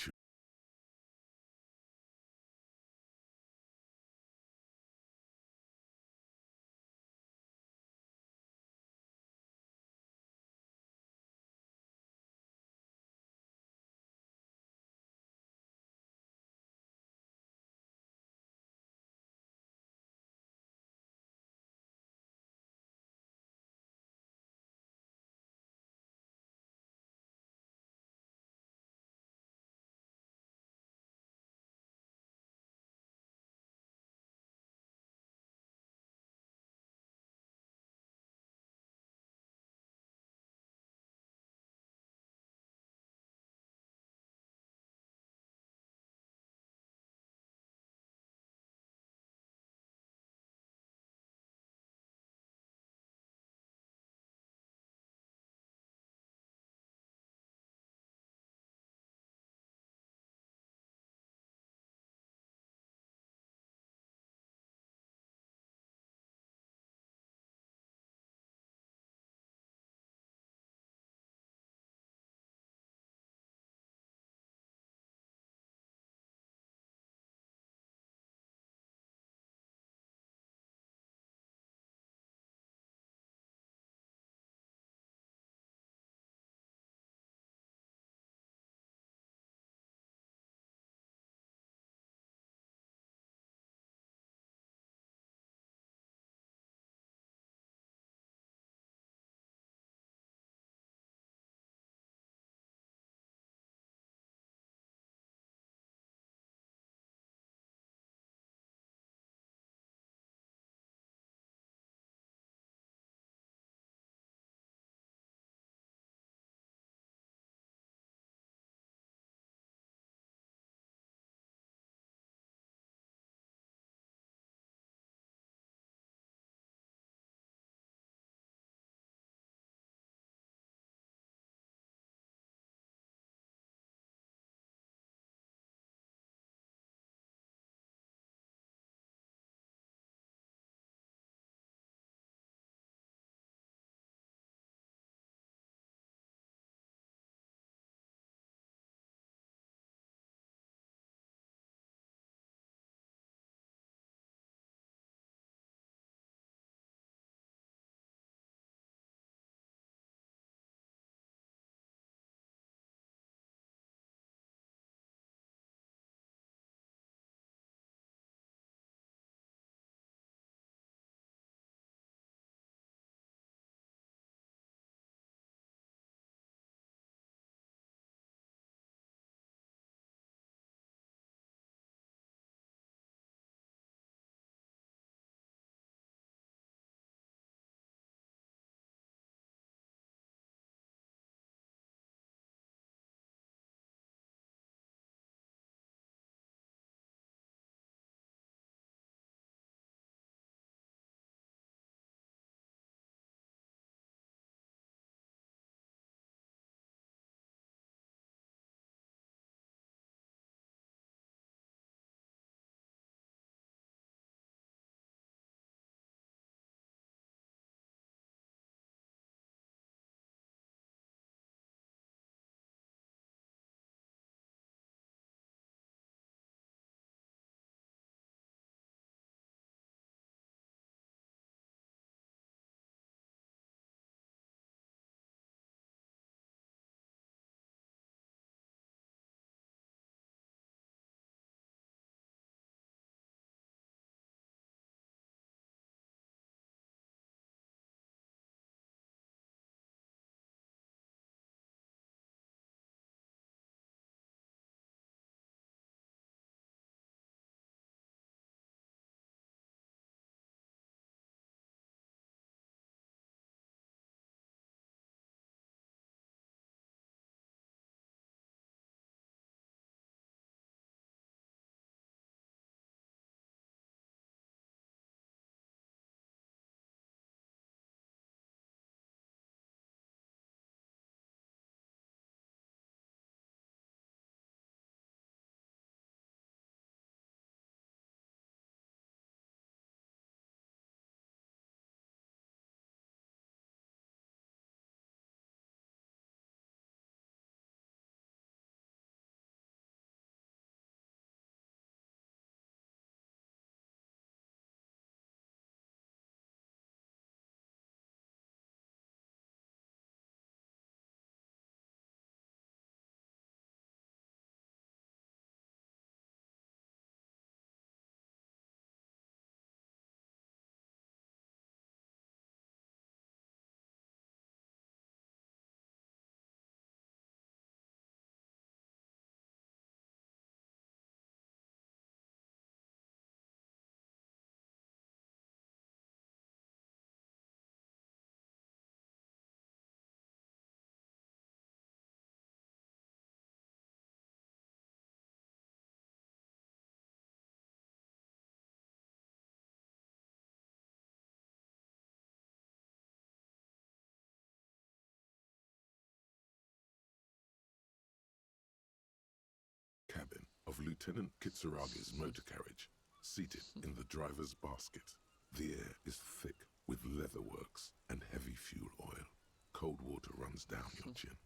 of Lieutenant Kitsuragi's motor carriage, seated in the driver's basket. The air is thick with leatherworks and heavy fuel oil. Cold water runs down your chin.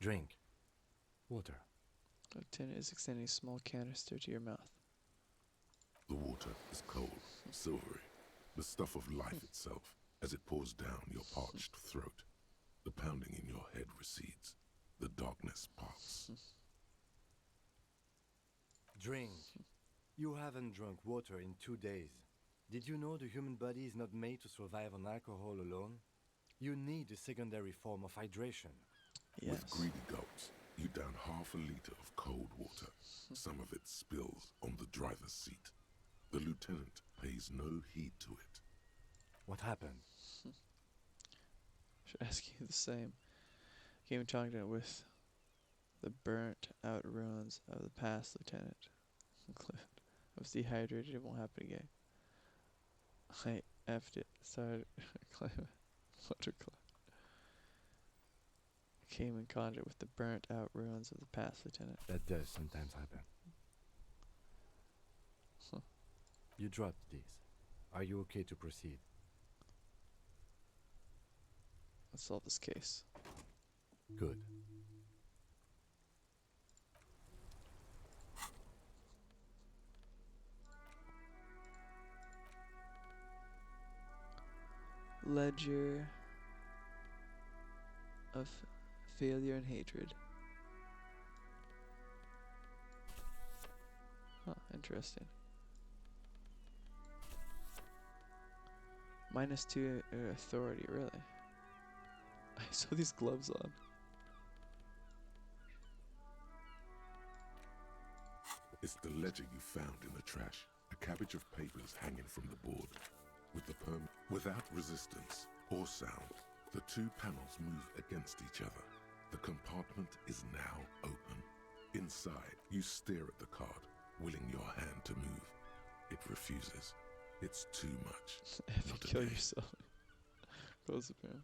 Drink. Water. Lieutenant is extending a small canister to your mouth. The water is cold, silvery, the stuff of life itself, as it pours down your parched throat. The pounding in your head recedes. The darkness parts. Drink. You haven't drunk water in 2 days. Did you know the human body is not made to survive on alcohol alone? You need a secondary form of hydration. Yes. With greedy gulps, you down half a liter of cold water. Some of it spills on the driver's seat. The lieutenant pays no heed to it. What happened? Should ask you the same. Came in contact with the burnt out ruins of the past, Lieutenant. I was dehydrated, it won't happen again. I effed it. Started climbing water cloud. Came in contact with the burnt out ruins of the past, Lieutenant. That does sometimes happen. Huh. You dropped these. Are you okay to proceed? Let's solve this case. Good. Ledger of failure and hatred. Huh, interesting. -2 authority, really. I saw these gloves on. It's the ledger you found in the trash. A cabbage of papers hanging from the board. With the perm without resistance or sound, the two panels move against each other. The compartment is now open. Inside, you stare at the card, willing your hand to move. It refuses. It's too much. If you Not kill again. yourself. Close the panel.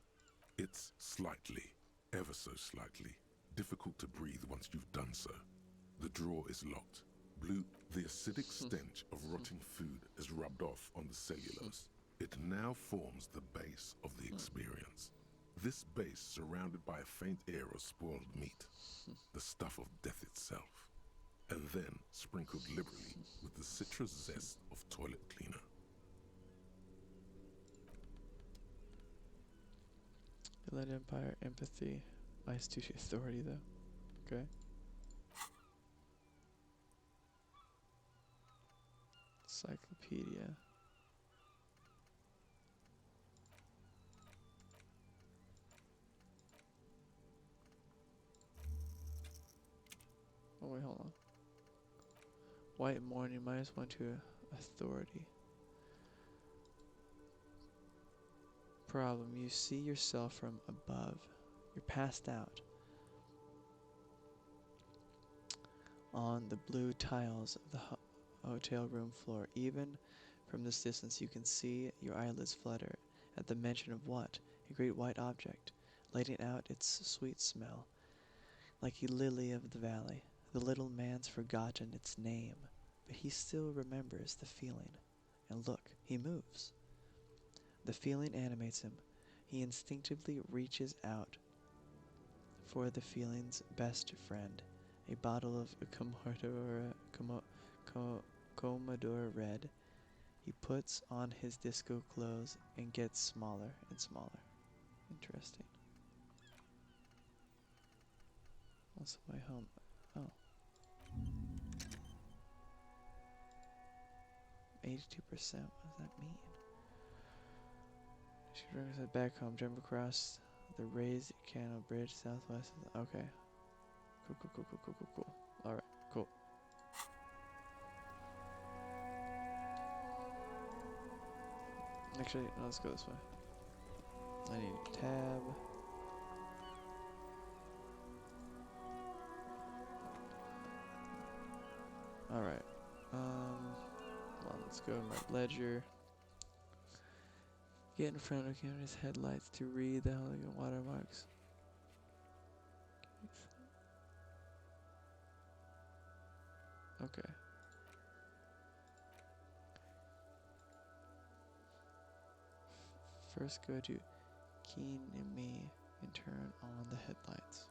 It's slightly, ever so slightly, difficult to breathe once you've done so. The drawer is locked. Blue, the acidic stench of rotting food is rubbed off on the cellulose. It now forms the base of the experience. This base surrounded by a faint air of spoiled meat, the stuff of death itself, and then sprinkled liberally with the citrus zest of toilet cleaner. Let Empire, empathy, ice to authority though. Okay. Encyclopedia. Oh wait, hold on. White morning, -1 to authority. Problem, you see yourself from above. You're passed out. On the blue tiles of the hotel room floor. Even from this distance you can see your eyelids flutter at the mention of what? A great white object, letting out its sweet smell. Like a lily of the valley. The little man's forgotten its name, but he still remembers the feeling. And look, he moves. The feeling animates him. He instinctively reaches out for the feeling's best friend, a bottle of Commodore Red. He puts on his disco clothes and gets smaller and smaller. Interesting. Also my home. Oh. 82%. What does that mean? She brings it back home. Jump across the raised canal bridge southwest. Okay. Cool. Alright, cool. Actually, no, let's go this way. I need a tab. Alright. Well, let's go to my ledger. Get in front of camera's headlights to read the Hooligan watermarks. Okay. First go to Kinemi and turn on the headlights.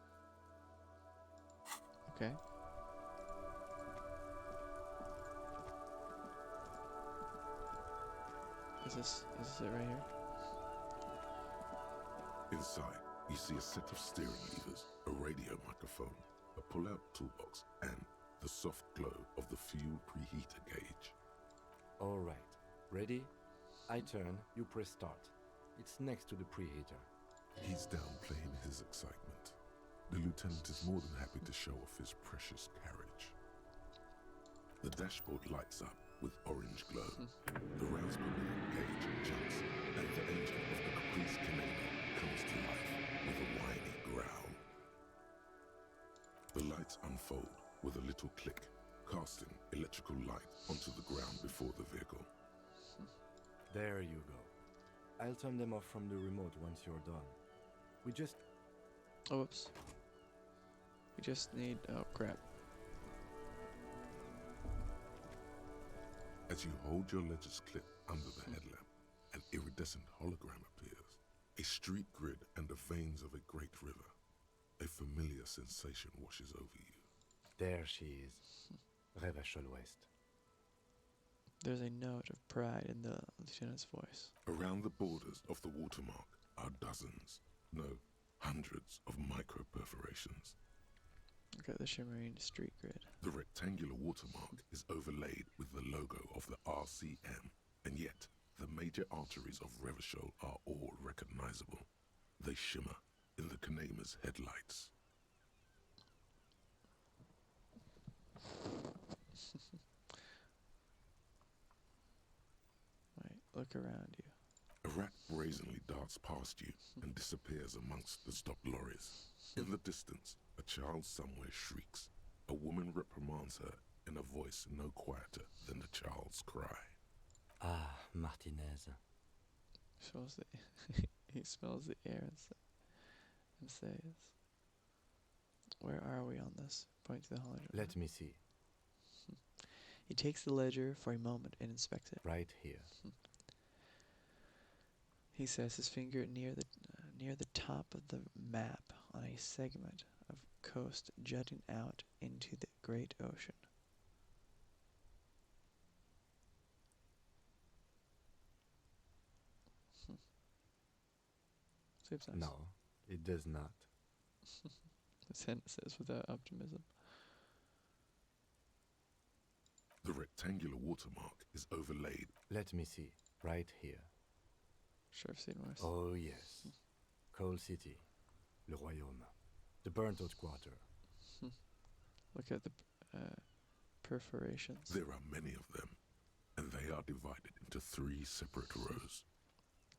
Okay. Is this it right here? Inside, you see a set of steering levers, a radio microphone, a pull-out toolbox, and the soft glow of the fuel preheater gauge. All right. Ready? I turn, you press start. It's next to the preheater. He's downplaying his excitement. The lieutenant is more than happy to show off his precious carriage. The dashboard lights up with orange glow. The rounds per minute gauge jumps, and the engine of the Caprice Canadian comes to life with a whiny growl. The lights unfold with a little click, casting electrical light onto the ground before the vehicle. There you go. I'll turn them off from the remote once you're done. We just... Oh, whoops. We just need... Oh, crap. As you hold your ledger's clip under the headlamp, an iridescent hologram appears. A street grid and the veins of a great river. A familiar sensation washes over you. There she is. Revèche à l'ouest. There's a note of pride in the lieutenant's voice. Around the borders of the watermark are dozens, no, hundreds of micro perforations. Look at the shimmering street grid. The rectangular watermark is overlaid with the logo of the RCM, and yet the major arteries of Revachol are all recognizable. They shimmer in the Kanema's headlights. Wait, look around you. A rat brazenly darts past you and disappears amongst the stopped lorries. In the distance, a child somewhere shrieks. A woman reprimands her in a voice no quieter than the child's cry. Ah, Martinez. Smells the he smells the air and says, "Where are we on this?" Point to the hologram. Let me see. He takes the ledger for a moment and inspects it. Right here. He says his finger near the top of the map on a segment of coast jutting out into the great ocean. Seems nice. No, it does not. The sentence says without optimism. The rectangular watermark is overlaid. Let me see. Right here. Sure, I've seen worse. Oh, yes. Coal City. Le Royaume. The burnt-out quarter. Look at the perforations. There are many of them, and they are divided into 3 separate rows.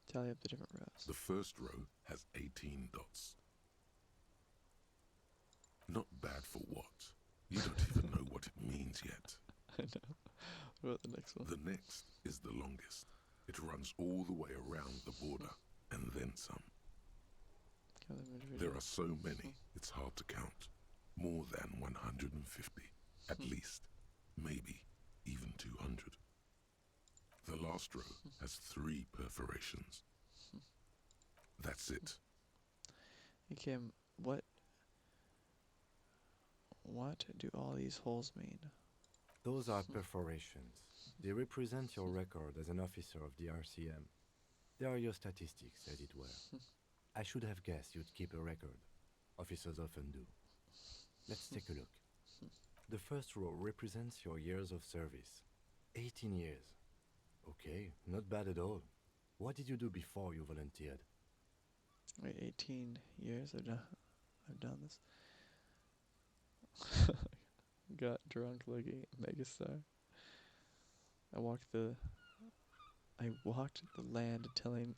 Tally up the different rows. The first row has 18 dots. Not bad for what? You don't even know what it means yet. I know. What about the next one? The next is the longest. It runs all the way around the border, and then some. Count them individually. There are so many, it's hard to count. More than 150, at least. Maybe even 200. The last row has 3 perforations. That's it. Hey Kim, what do all these holes mean? Those are perforations. They represent your record as an officer of the RCM. They are your statistics, as it were. I should have guessed you'd keep a record. Officers often do. Let's take a look. The first row represents your years of service. 18 years. Okay, not bad at all. What did you do before you volunteered? Wait, 18 years I've done this. Got drunk like a megastar. I walked the land telling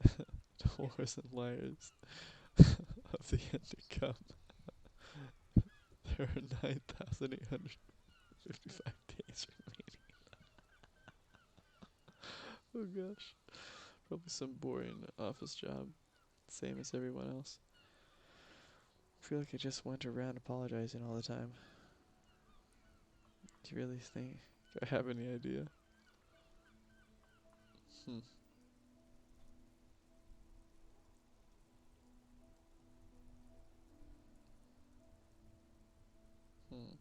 whores and liars of the end to come. There are 9,855 days remaining. Oh gosh. Probably some boring office job. Same as everyone else. I feel like I just went around apologizing all the time. Do you really think I have any idea? Hmm. Hmm.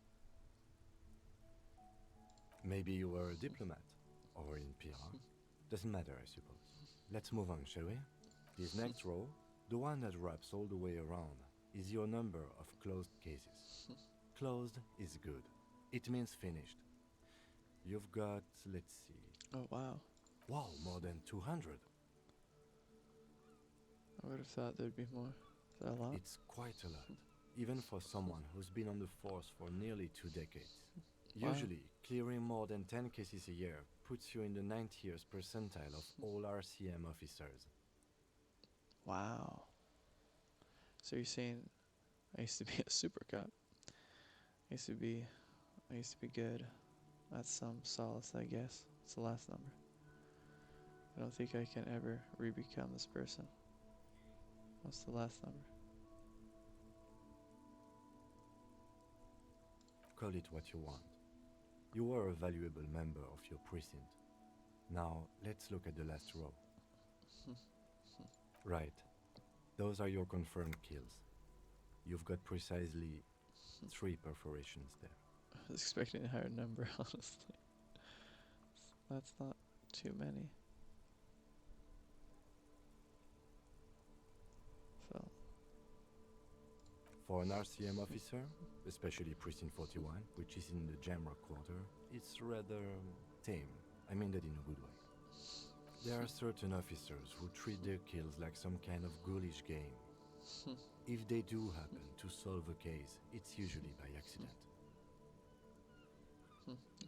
Maybe you were a diplomat or in PR. Doesn't matter, I suppose. Let's move on, shall we? This next row, the one that wraps all the way around, is your number of closed cases. Closed is good. It means finished. You've got, let's see. Oh wow. Wow, more than 200. I would have thought there'd be more. Is that a lot? It's quite a lot, even for someone who's been on the force for nearly 2 decades. Wow. Usually, clearing more than 10 cases a year puts you in the 90th percentile of all RCM officers. Wow. So you're saying I used to be a super cop. I used to be good. That's some solace, I guess. It's the last number. I don't think I can ever re-become this person. What's the last number? Call it what you want. You were a valuable member of your precinct. Now, let's look at the last row. Right. Those are your confirmed kills. You've got precisely 3 perforations there. I was expecting a higher number, honestly. That's not too many. So, For an RCM officer, especially Precinct 41, which is in the Jamrock quarter, it's rather tame. I mean that in a good way. There are certain officers who treat their kills like some kind of ghoulish game. If they do happen to solve a case, it's usually by accident.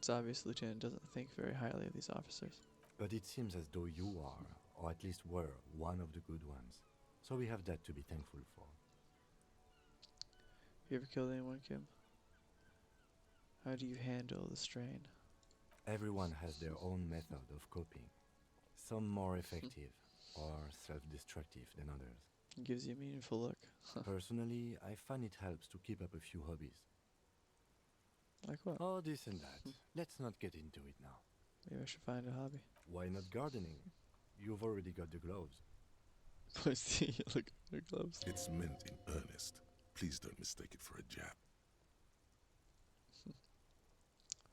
it's obvious Lieutenant doesn't think very highly of these officers. But it seems as though you are, or at least were, one of the good ones. So we have that to be thankful for. You ever killed anyone, Kim? How do you handle the strain? Everyone has their own method of coping. Some more effective or self-destructive than others. It gives you a meaningful look. Personally, I find it helps to keep up a few hobbies. Like what? Oh, this and that. Let's not get into it now. Maybe I should find a hobby. Why not gardening? You've already got the gloves. I see you look at your gloves. It's meant in earnest. Please don't mistake it for a jab.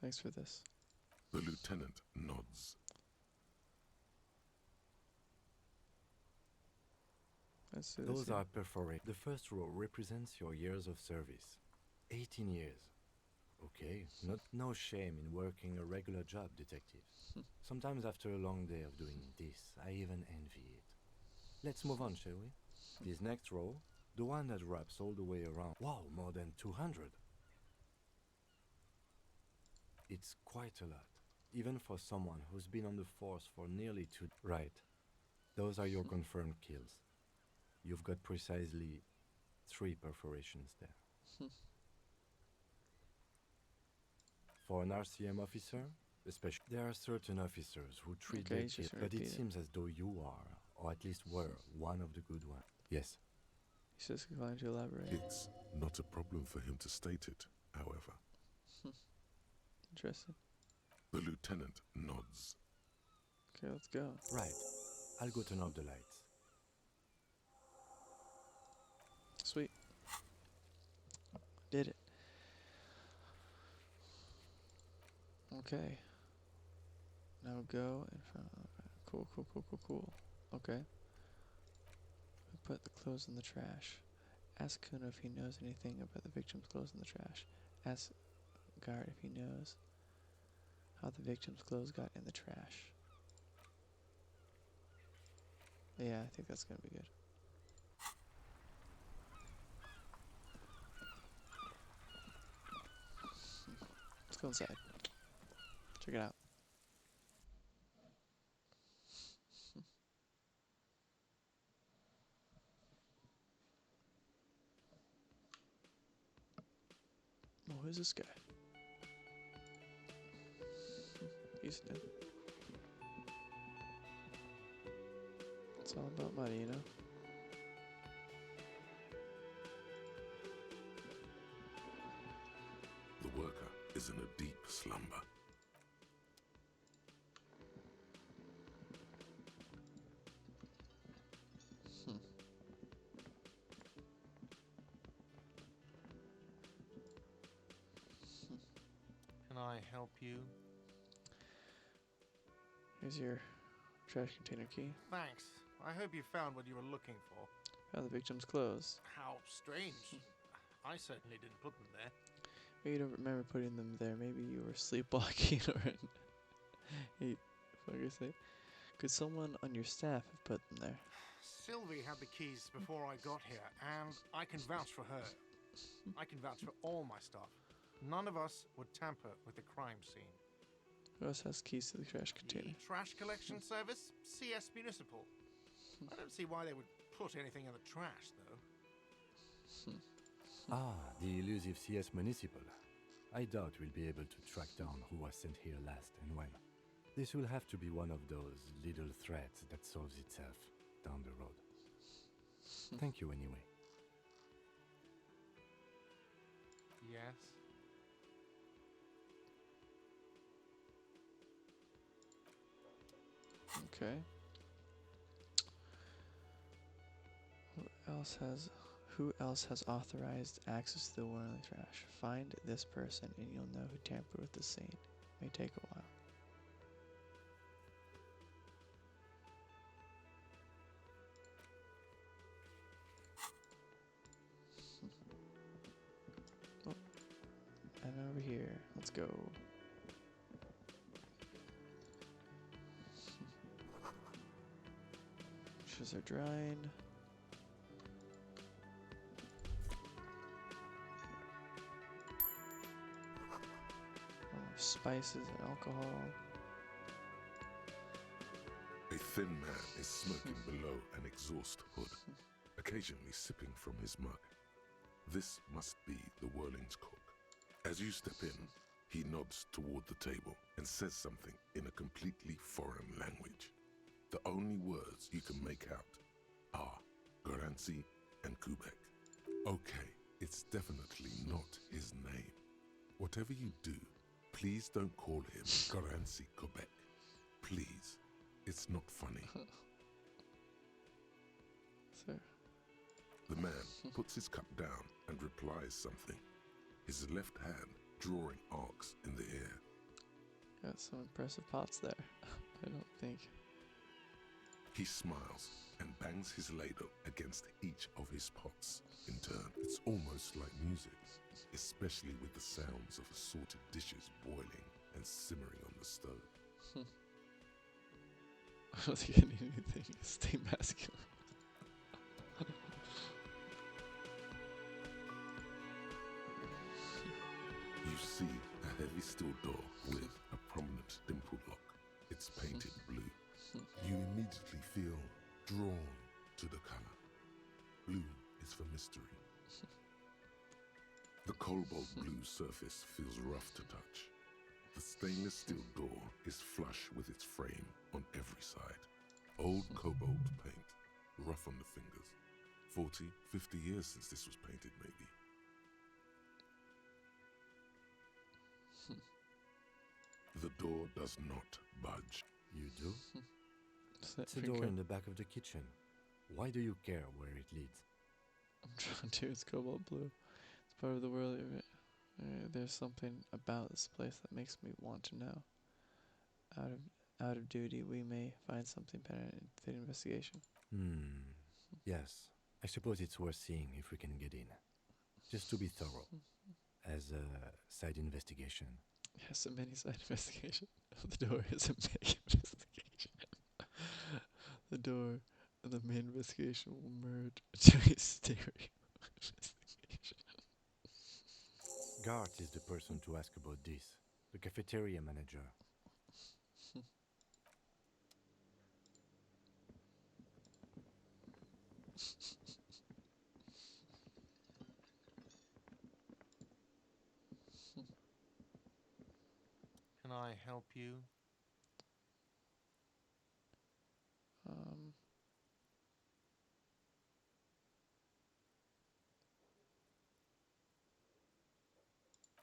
Thanks for this. The lieutenant nods. Let's do this. Those here. are perforated. The first row represents your years of service. 18 years. Okay, no shame in working a regular job, detective. Sometimes after a long day of doing this, I even envy it. Let's move on, shall we? This next row, the one that wraps all the way around. Wow, more than 200. It's quite a lot, even for someone who's been on the force for nearly 2. Right. Those are your confirmed kills. You've got precisely 3 perforations there. For an RCM officer, especially, there are certain officers who treat Okay, their he's kills, just but it repeating. seems as though you are, or at least were, one of the good ones. Yes. He's just inclined to elaborate. It's not a problem for him to state it, however. Interesting. The lieutenant nods. Okay, let's go. Right. I'll go turn off the lights. Sweet. Did it. Okay. Now go in front of. Cool. Okay. We put the clothes in the trash. Ask Kuno if he knows anything about the victim's clothes in the trash. Ask Guard if he knows how the victim's clothes got in the trash. Yeah, I think that's gonna be good. Let's go inside. Check it out. Oh, who's this guy? He's new. It's all about money, you know? The worker is in a deep slumber. Hmm. Can I help you? Here's your trash container key. Thanks. I hope you found what you were looking for. Found the victim's clothes. How strange. I certainly didn't put them there. Maybe you don't remember putting them there. Maybe you were sleepwalking or hey, fuckers say. Could someone on your staff have put them there? Sylvie had the keys before I got here, and I can vouch for her. I can vouch for all my staff. None of us would tamper with the crime scene. Who else has keys to the trash container? The trash collection service? CS Municipal. I don't see why they would put anything in the trash, though. Ah, the elusive CS Municipal. I doubt we'll be able to track down who was sent here last and when. This will have to be one of those little threads that solves itself down the road. Thank you anyway. Yes? Okay. Who else has authorized access to the Worldly Trash? Find this person and you'll know who tampered with the scene. May take a while. Oh, and over here. Let's go. Dishes are drying. Spices and alcohol. A thin man is smoking below an exhaust hood, occasionally sipping from his mug. This must be the Whirling's cook. As you step in, he nods toward the table and says something in a completely foreign language. The only words you can make out are Garancy and Quebec. Okay, it's definitely not his name. Whatever you do, please don't call him Garancy Quebec. Please. It's not funny. So, The man puts his cup down and replies something, his left hand drawing arcs in the air. got some impressive pots there. I don't think. He smiles and bangs his ladle against each of his pots in turn. It's almost like music, especially with the sounds of assorted dishes boiling and simmering on the stove. I don't think I need anything. Stay masculine. You see a heavy steel door with a prominent dimple lock. It's painted blue. You immediately feel drawn to the color. Blue is for mystery. The cobalt blue surface feels rough to touch. The stainless steel door is flush with its frame on every side. Old cobalt paint, rough on the fingers. 40, 50 years since this was painted, maybe. The door does not budge. You do? Is that It's a finger? door in the back of the kitchen. Why do you care where it leads? I'm trying to. It's cobalt blue. It's part of the world. There's something about this place that makes me want to know. Out of duty, we may find something better in the investigation. Yes. I suppose it's worth seeing if we can get in. Just to be thorough. As a side investigation. Yes, a mini side investigation. The door is a big investigation. The door and the main investigation will merge into a stereo investigation. Gart is the person to ask about this. The cafeteria manager. Can I help you? Um,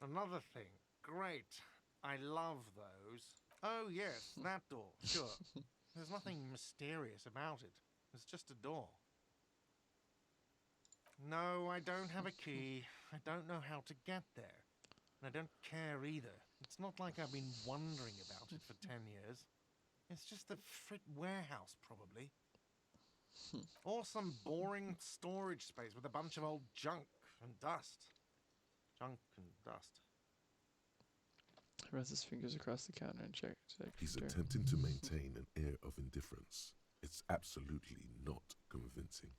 Another thing. Great. I love those. Oh, yes, that door. Sure. There's nothing mysterious about it. It's just a door. No, I don't have a key. I don't know how to get there. And I don't care either. It's not like I've been wondering about it for 10 years. It's just a frit warehouse, probably. Or some boring storage space with a bunch of old junk and dust. Junk and dust. He runs his fingers across the counter and checks. He's attempting to maintain an air of indifference. It's absolutely not convincing.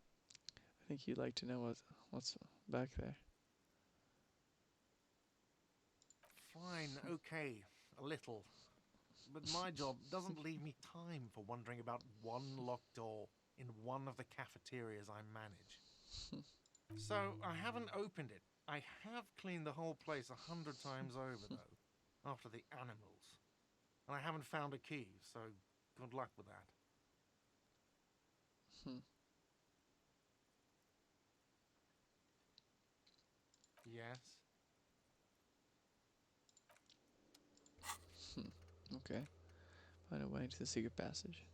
I think you'd like to know what's back there. Fine, okay, a little. But my job doesn't leave me time for wondering about one locked door in one of the cafeterias I manage. So I haven't opened it. I have cleaned the whole place 100 times over, though, after the animals. And I haven't found a key, so good luck with that. Yes? Okay. Find a way into the secret passage.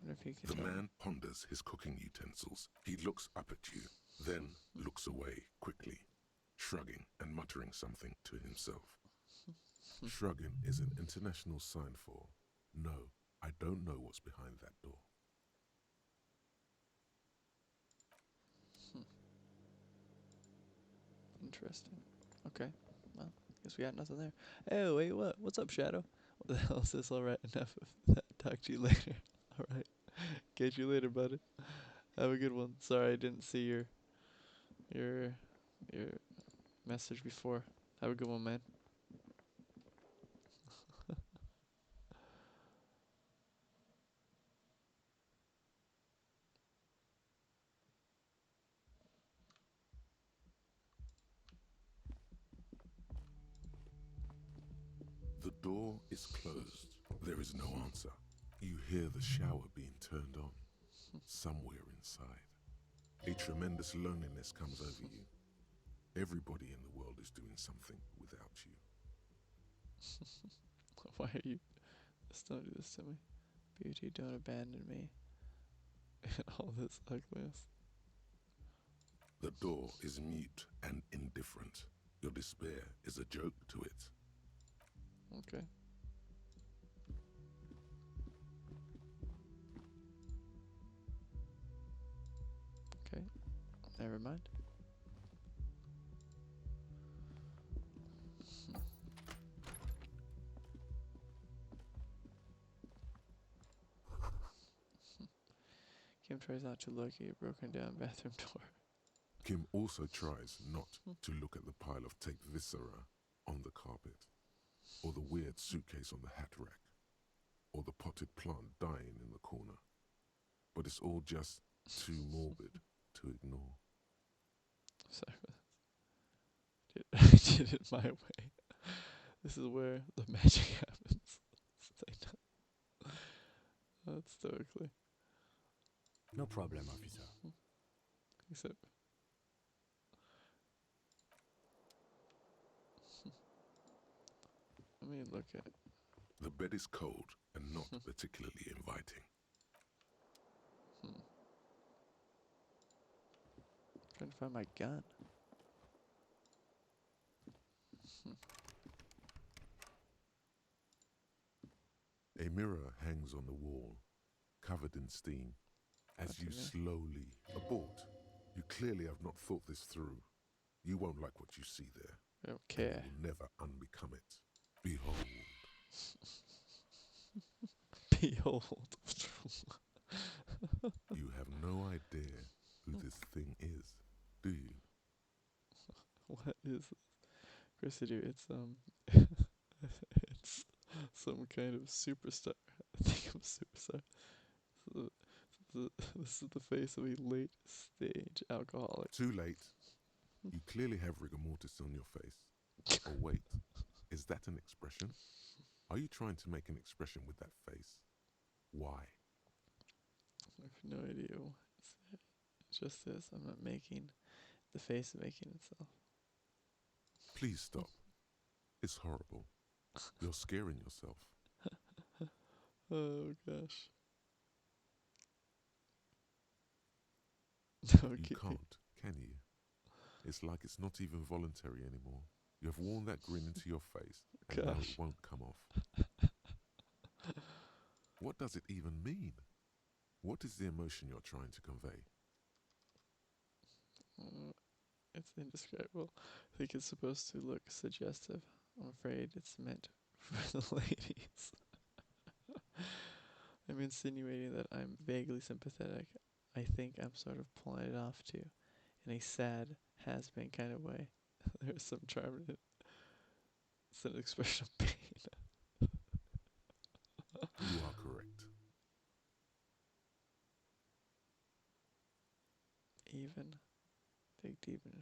Wonder if he can The tell me. man ponders his cooking utensils. He looks up at you, then looks away quickly, shrugging and muttering something to himself. Shrugging is an international sign for, no, I don't know what's behind that door. Interesting. Okay. Well, guess we got nothing there. Oh, wait, what? What's up, Shadow? What the hell is this? Alright, enough of that. Talk to you later. Alright. Catch you later, buddy. Have a good one. Sorry I didn't see your your message before. Have a good one, man. The door is closed. There is no answer. You hear the shower being turned on, somewhere inside. A tremendous loneliness comes over you. Everybody in the world is doing something without you. Why are you? Just don't do this to me. Beauty, don't abandon me. In all this ugliness. The door is mute and indifferent. Your despair is a joke to it. Okay. Okay. Never mind. Kim tries not to look at a broken down bathroom door. Kim also tries not to look at the pile of tape viscera on the carpet, or the weird suitcase on the hat rack, or the potted plant dying in the corner. But it's all just too morbid to ignore. Sorry for this. I did it my way. This is where the magic happens. Say no. That's stoically. No problem, officer. Except. Let me look at it. The bed is cold and not particularly inviting. Trying to find my gun. A mirror hangs on the wall, covered in steam. As you slowly abort, you clearly have not thought this through. You won't like what you see there. I don't And care. you will never unbecome it. Behold. Behold. You have no idea who this thing is, do you? What is this? Chris, it's it's some kind of superstar. I think I'm a superstar. This is the face of a late stage alcoholic. Too late. You clearly have rigor mortis on your face. Or wait, is that an expression? Are you trying to make an expression with that face? Why? I have no idea. It's just this. I'm not making the face making itself. Please stop. It's horrible. You're scaring yourself. Oh gosh. You Okay. can't, can you? It's like it's not even voluntary anymore. You have worn that grin into your face, and now Gosh. it won't come off. What does it even mean? What is the emotion you're trying to convey? Uh, it's indescribable. I think it's supposed to look suggestive. I'm afraid it's meant for the ladies. I'm insinuating that I'm vaguely sympathetic. I think I'm sort of pulling it off too, in a sad, has-been kind of way. There's some charm in it. It's an expression of pain. You are correct. Even. Dig deep in.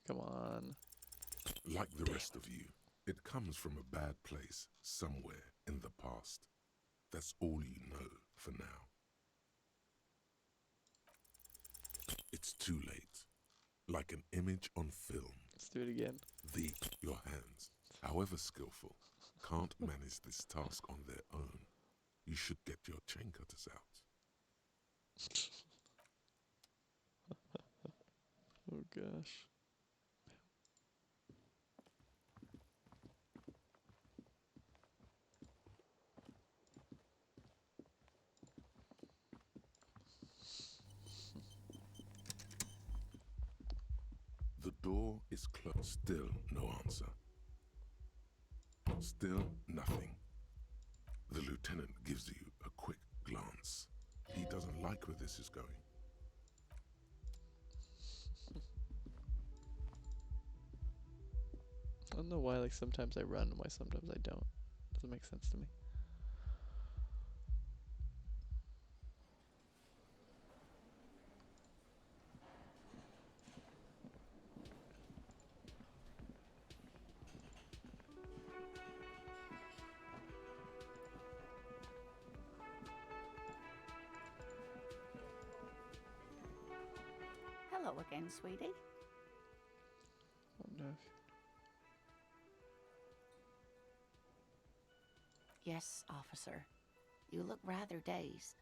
Come on. Like the Damn rest of you, it comes from a bad place somewhere in the past. That's all you know for now. It's too late. Like an image on film. Let's do it again. Your hands, however skillful, can't manage this task on their own. You should get your chain cutters out. Oh gosh. The door is closed. Still no answer. Still nothing. The lieutenant gives you a quick glance. He doesn't like where this is going. I don't know why, like, sometimes I run and why sometimes I don't. Doesn't make sense to me. Hello again, sweetie. I don't know if Yes, officer. You look rather dazed.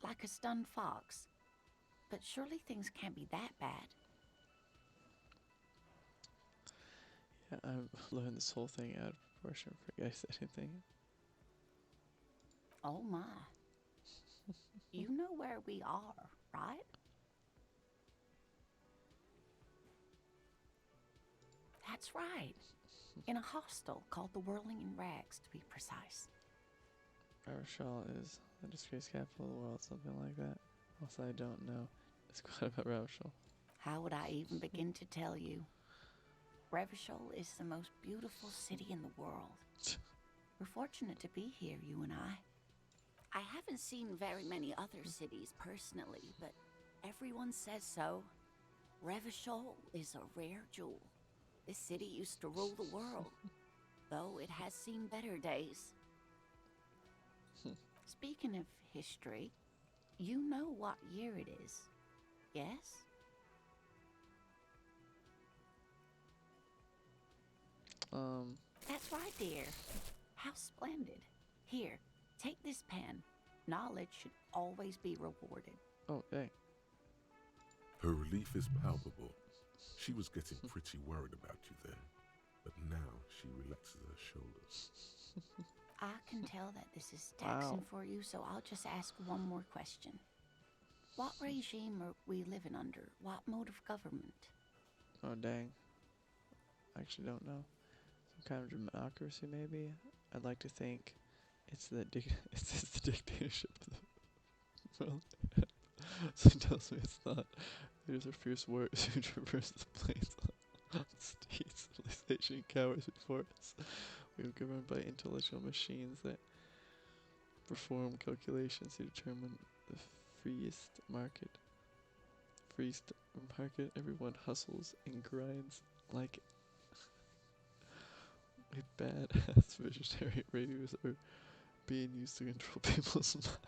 Like a stunned fox. But surely things can't be that bad. yeah, I'm blowing this whole thing out of proportion. Forget I said anything. Oh my. You know where we are, right? That's right. In a hostel called the Whirling in Rags, to be precise. Rochelle is the disgraced capital of the world, something like that. Also, I don't know. It's quite about Rochelle. How would I even begin to tell you? Revachol is the most beautiful city in the world. We're fortunate to be here, you and I. I haven't seen very many other cities personally, but everyone says so. Revachol is a rare jewel. This city used to rule the world, though it has seen better days. Speaking of history, you know what year it is, yes? That's right, dear. How splendid. Here, take this pen. Knowledge should always be rewarded. Oh, dang. Her relief is palpable. She was getting pretty worried about you then, but now she relaxes her shoulders. I can tell that this is taxing Wow. for you, so I'll just ask one more question. What regime are we living under? What mode of government? Oh, dang. I actually don't know. Some kind of democracy, maybe? I'd like to think it's the it's the dictatorship of the world. So it tells me it's not. There's a fierce warriors who traverse the plains on steeds, civilization cowers before us. We are governed by intellectual machines that perform calculations to determine the freest market. Freest market, everyone hustles and grinds like A badass vegetarian radios are being used to control people's minds.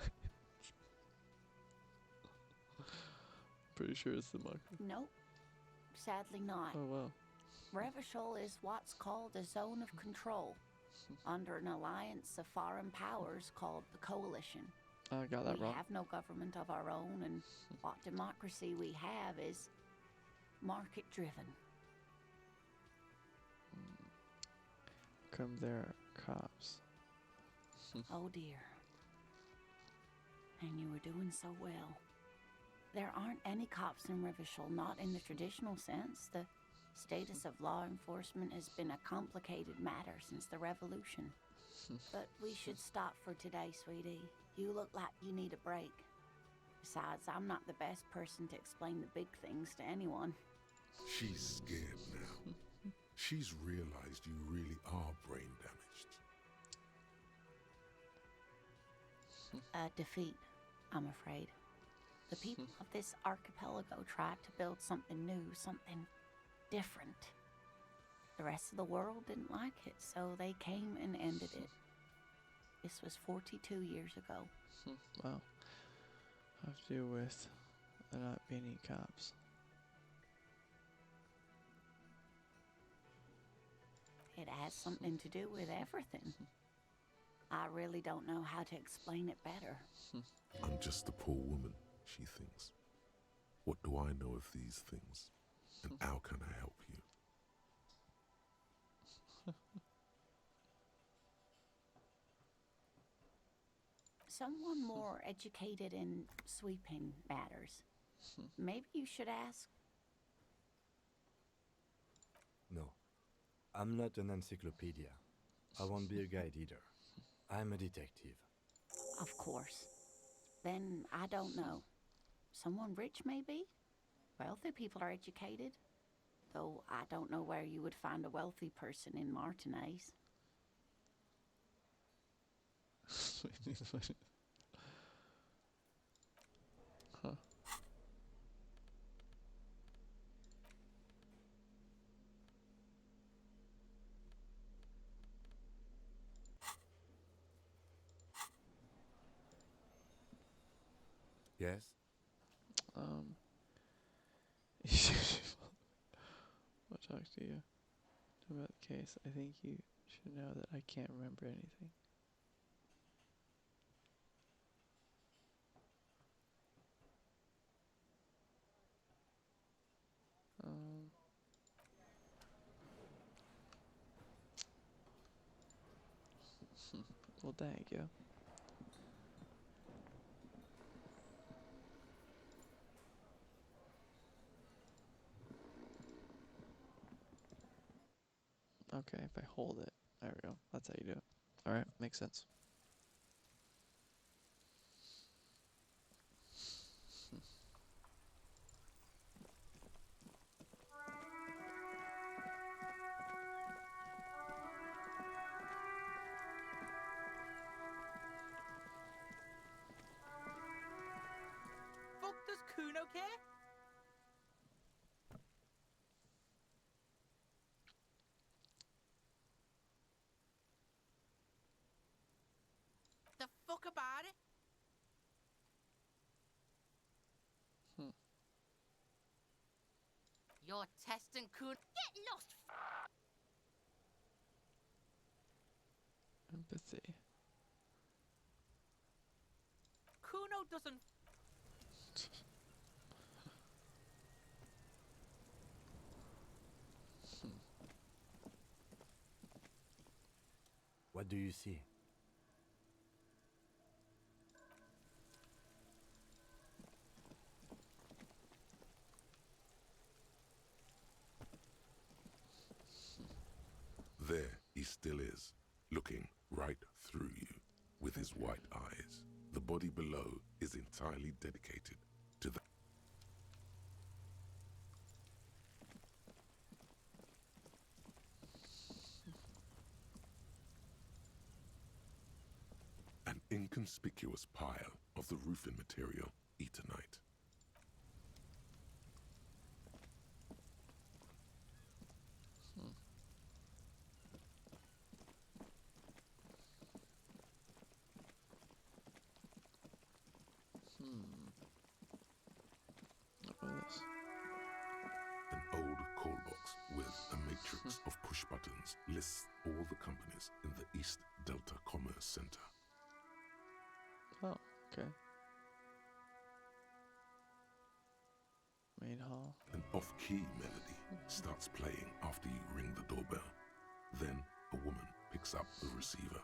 Pretty sure it's the mark. Nope, sadly not. Oh wow. Revachol is what's called a zone of control under an alliance of foreign powers called the Coalition. I got that We wrong. have no government of our own, and what democracy we have is market driven. Come there are cops. Oh dear. And you were doing so well. There aren't any cops in Revachol, not in the traditional sense. The status of law enforcement has been a complicated matter since the revolution. But we should stop for today, sweetie. You look like you need a break. Besides, I'm not the best person to explain the big things to anyone. She's scared now. She's realized you really are brain damaged. A defeat, I'm afraid. The people of this archipelago tried to build something new, something different. The rest of the world didn't like it, so they came and ended it. This was 42 years ago. Wow. Have to do with there not being any cops. It has something to do with everything. I really don't know how to explain it better. I'm just a poor woman, she thinks. What do I know of these things? And how can I help you? Someone more educated in sweeping matters. Maybe you should ask. No, I'm not an encyclopedia. I won't be a guide either. I'm a detective. Of course. Then I don't know. Someone rich, maybe? Wealthy people are educated. Though I don't know where you would find a wealthy person in Martinez. Huh. Yes? Um, I'll talk to you about the case. I think you should know that I can't remember anything. Um, well, thank you. Okay, if I hold it. There we go. That's how you do it. Alright, makes sense. Fuck does Kuno care? The fuck about it? Hmm. You're testing Kuno. Get lost! Empathy. Kuno doesn't. What do you see? There he still is, looking right through you with his white eyes. The body below is entirely dedicated to the an inconspicuous pile of the roofing material, Eternite. box of push buttons lists all the companies in the East Delta Commerce Center. Oh, okay. Main hall. An off-key melody starts playing after you ring the doorbell. Then a woman picks up the receiver.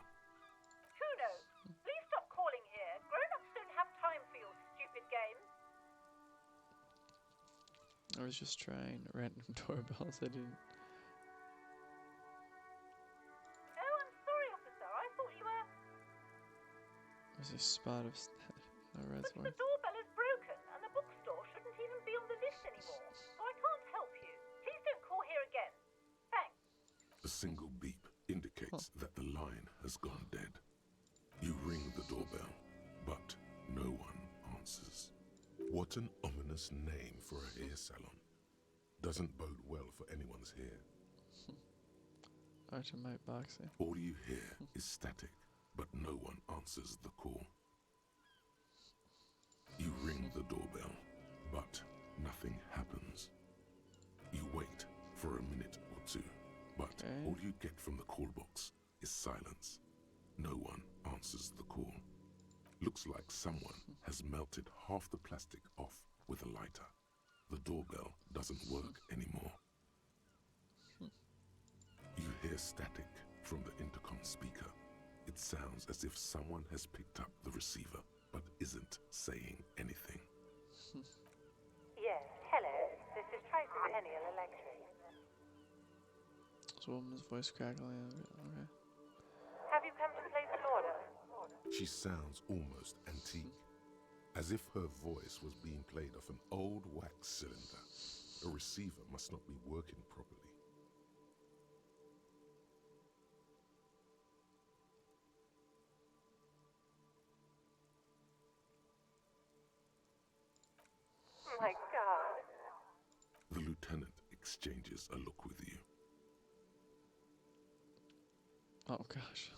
Kuno, please stop calling here. Grown-ups don't have time for your stupid games. I was just trying random doorbells. I didn't. Oh, I'm sorry, officer. I thought you were... There's a spot of red But sword. the doorbell is broken, and the bookstore shouldn't even be on the list anymore. So I can't help you. Please don't call here again. Thanks. A single beep indicates that the line has gone dead. You ring the doorbell, but no one answers. What an ominous name for a hair salon. Doesn't bode well for anyone's hair. Artemite boxing. All you hear is static, but no one answers the call. You ring the doorbell, but nothing happens. You wait for a minute or two, but Okay. all you get from the call box is silence. No one answers the call. Looks like someone has melted half the plastic off with a lighter. The doorbell doesn't work anymore. You hear static from the intercom speaker. It sounds as if someone has picked up the receiver but isn't saying anything. Yes, hello. This is Tricentennial Electric. This woman's voice crackling. Okay. Have you come to place an order? She sounds almost antique, as if her voice was being played off an old wax cylinder. A receiver must not be working properly. My God. The lieutenant exchanges a look with you. Oh gosh.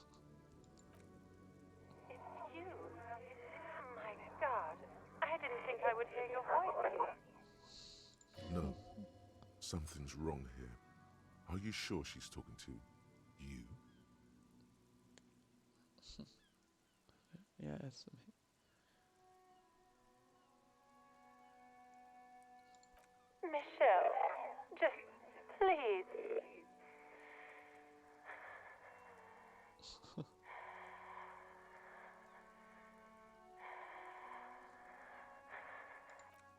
It's you. My God. I didn't think I would hear your voice. No, something's wrong here. Are you sure she's talking to you? Yeah, it's me. Michelle, just please.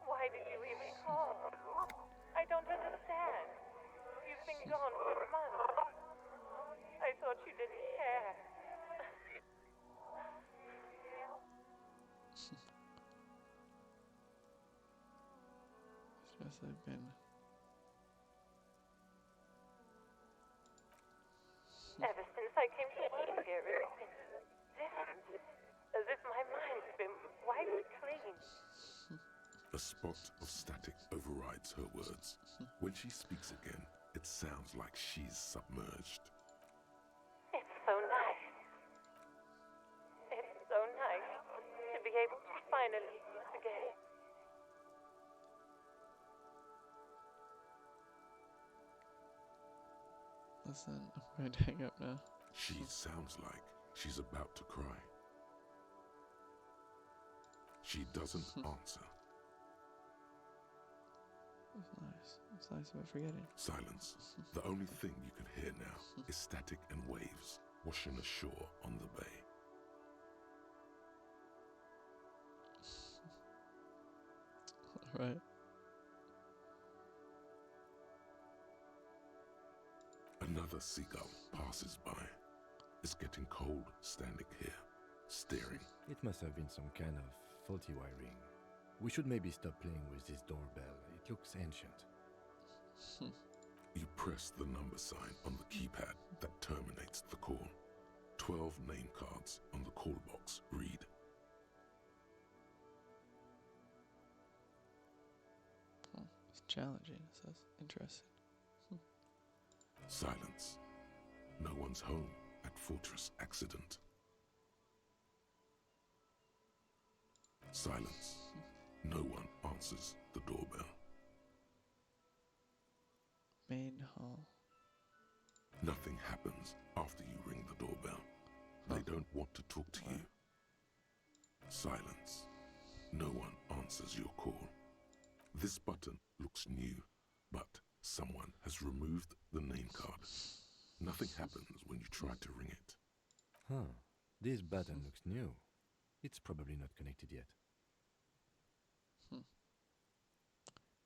Why did you even call? I don't understand. You've been gone for months. I thought you didn't care. As best I've been. Ever since I came to work here, it's been different. As if my mind's been wiped clean. A spot of static overrides her words. When she speaks again, it sounds like she's submerged. It's so nice. It's so nice to be able to finally forget. Listen, I'm going to hang up now. She sounds like she's about to cry. She doesn't answer. It's nice. It's nice about forgetting. Silence. The only thing you can hear now is static and waves washing ashore on the bay. Alright. Another seagull passes by. It's getting cold standing here, staring. It must have been some kind of faulty wiring. We should maybe stop playing with this doorbell. It looks ancient. You press the number sign on the keypad that terminates the call. 12 name cards on the call box read. Oh, it's challenging, it says. Interesting. Silence. No one's home at Fortress Accident. Silence. No one answers the doorbell. Main hall. Nothing happens after you ring the doorbell. They don't want to talk to you. Silence. No one answers your call. This button looks new, but someone has removed the name card. Nothing happens when you try to ring it. Huh. This button looks new. It's probably not connected yet.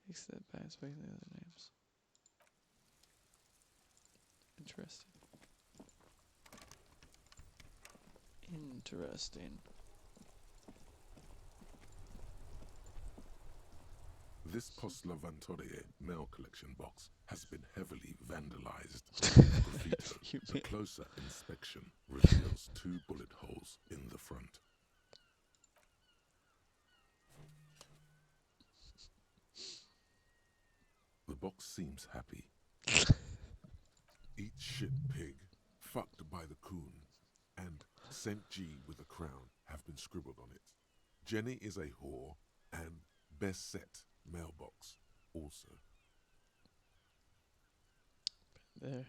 Except by inspecting the other names. Interesting. Interesting. This Post Lavatorie mail collection box has been heavily vandalized. Graffito. You A mean- closer inspection reveals 2 bullet holes in the front. The box seems happy. Eat shit pig, fucked by the coon, and St. G with a crown have been scribbled on it. Jenny is a whore, and best set mailbox also. There.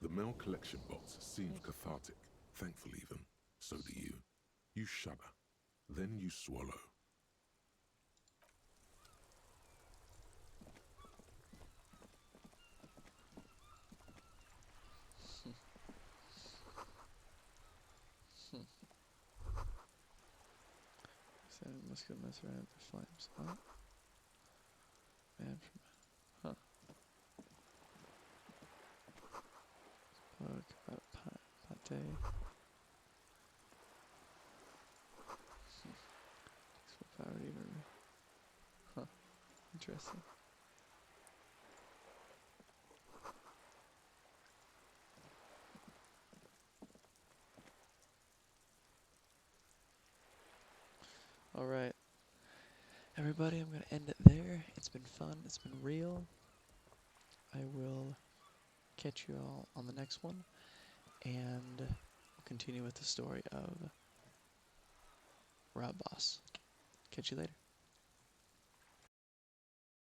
The mail collection box seems cathartic, thankful even. So do you. You shudder. Then you swallow. So must go mess around with the flames. Oh. Man from huh. Book about pate. Takes what power to even huh. Interesting. Alright. Everybody, I'm going to end it there. It's been fun. It's been real. I will catch you all on the next one. And we'll continue with the story of Rob Boss. Catch you later.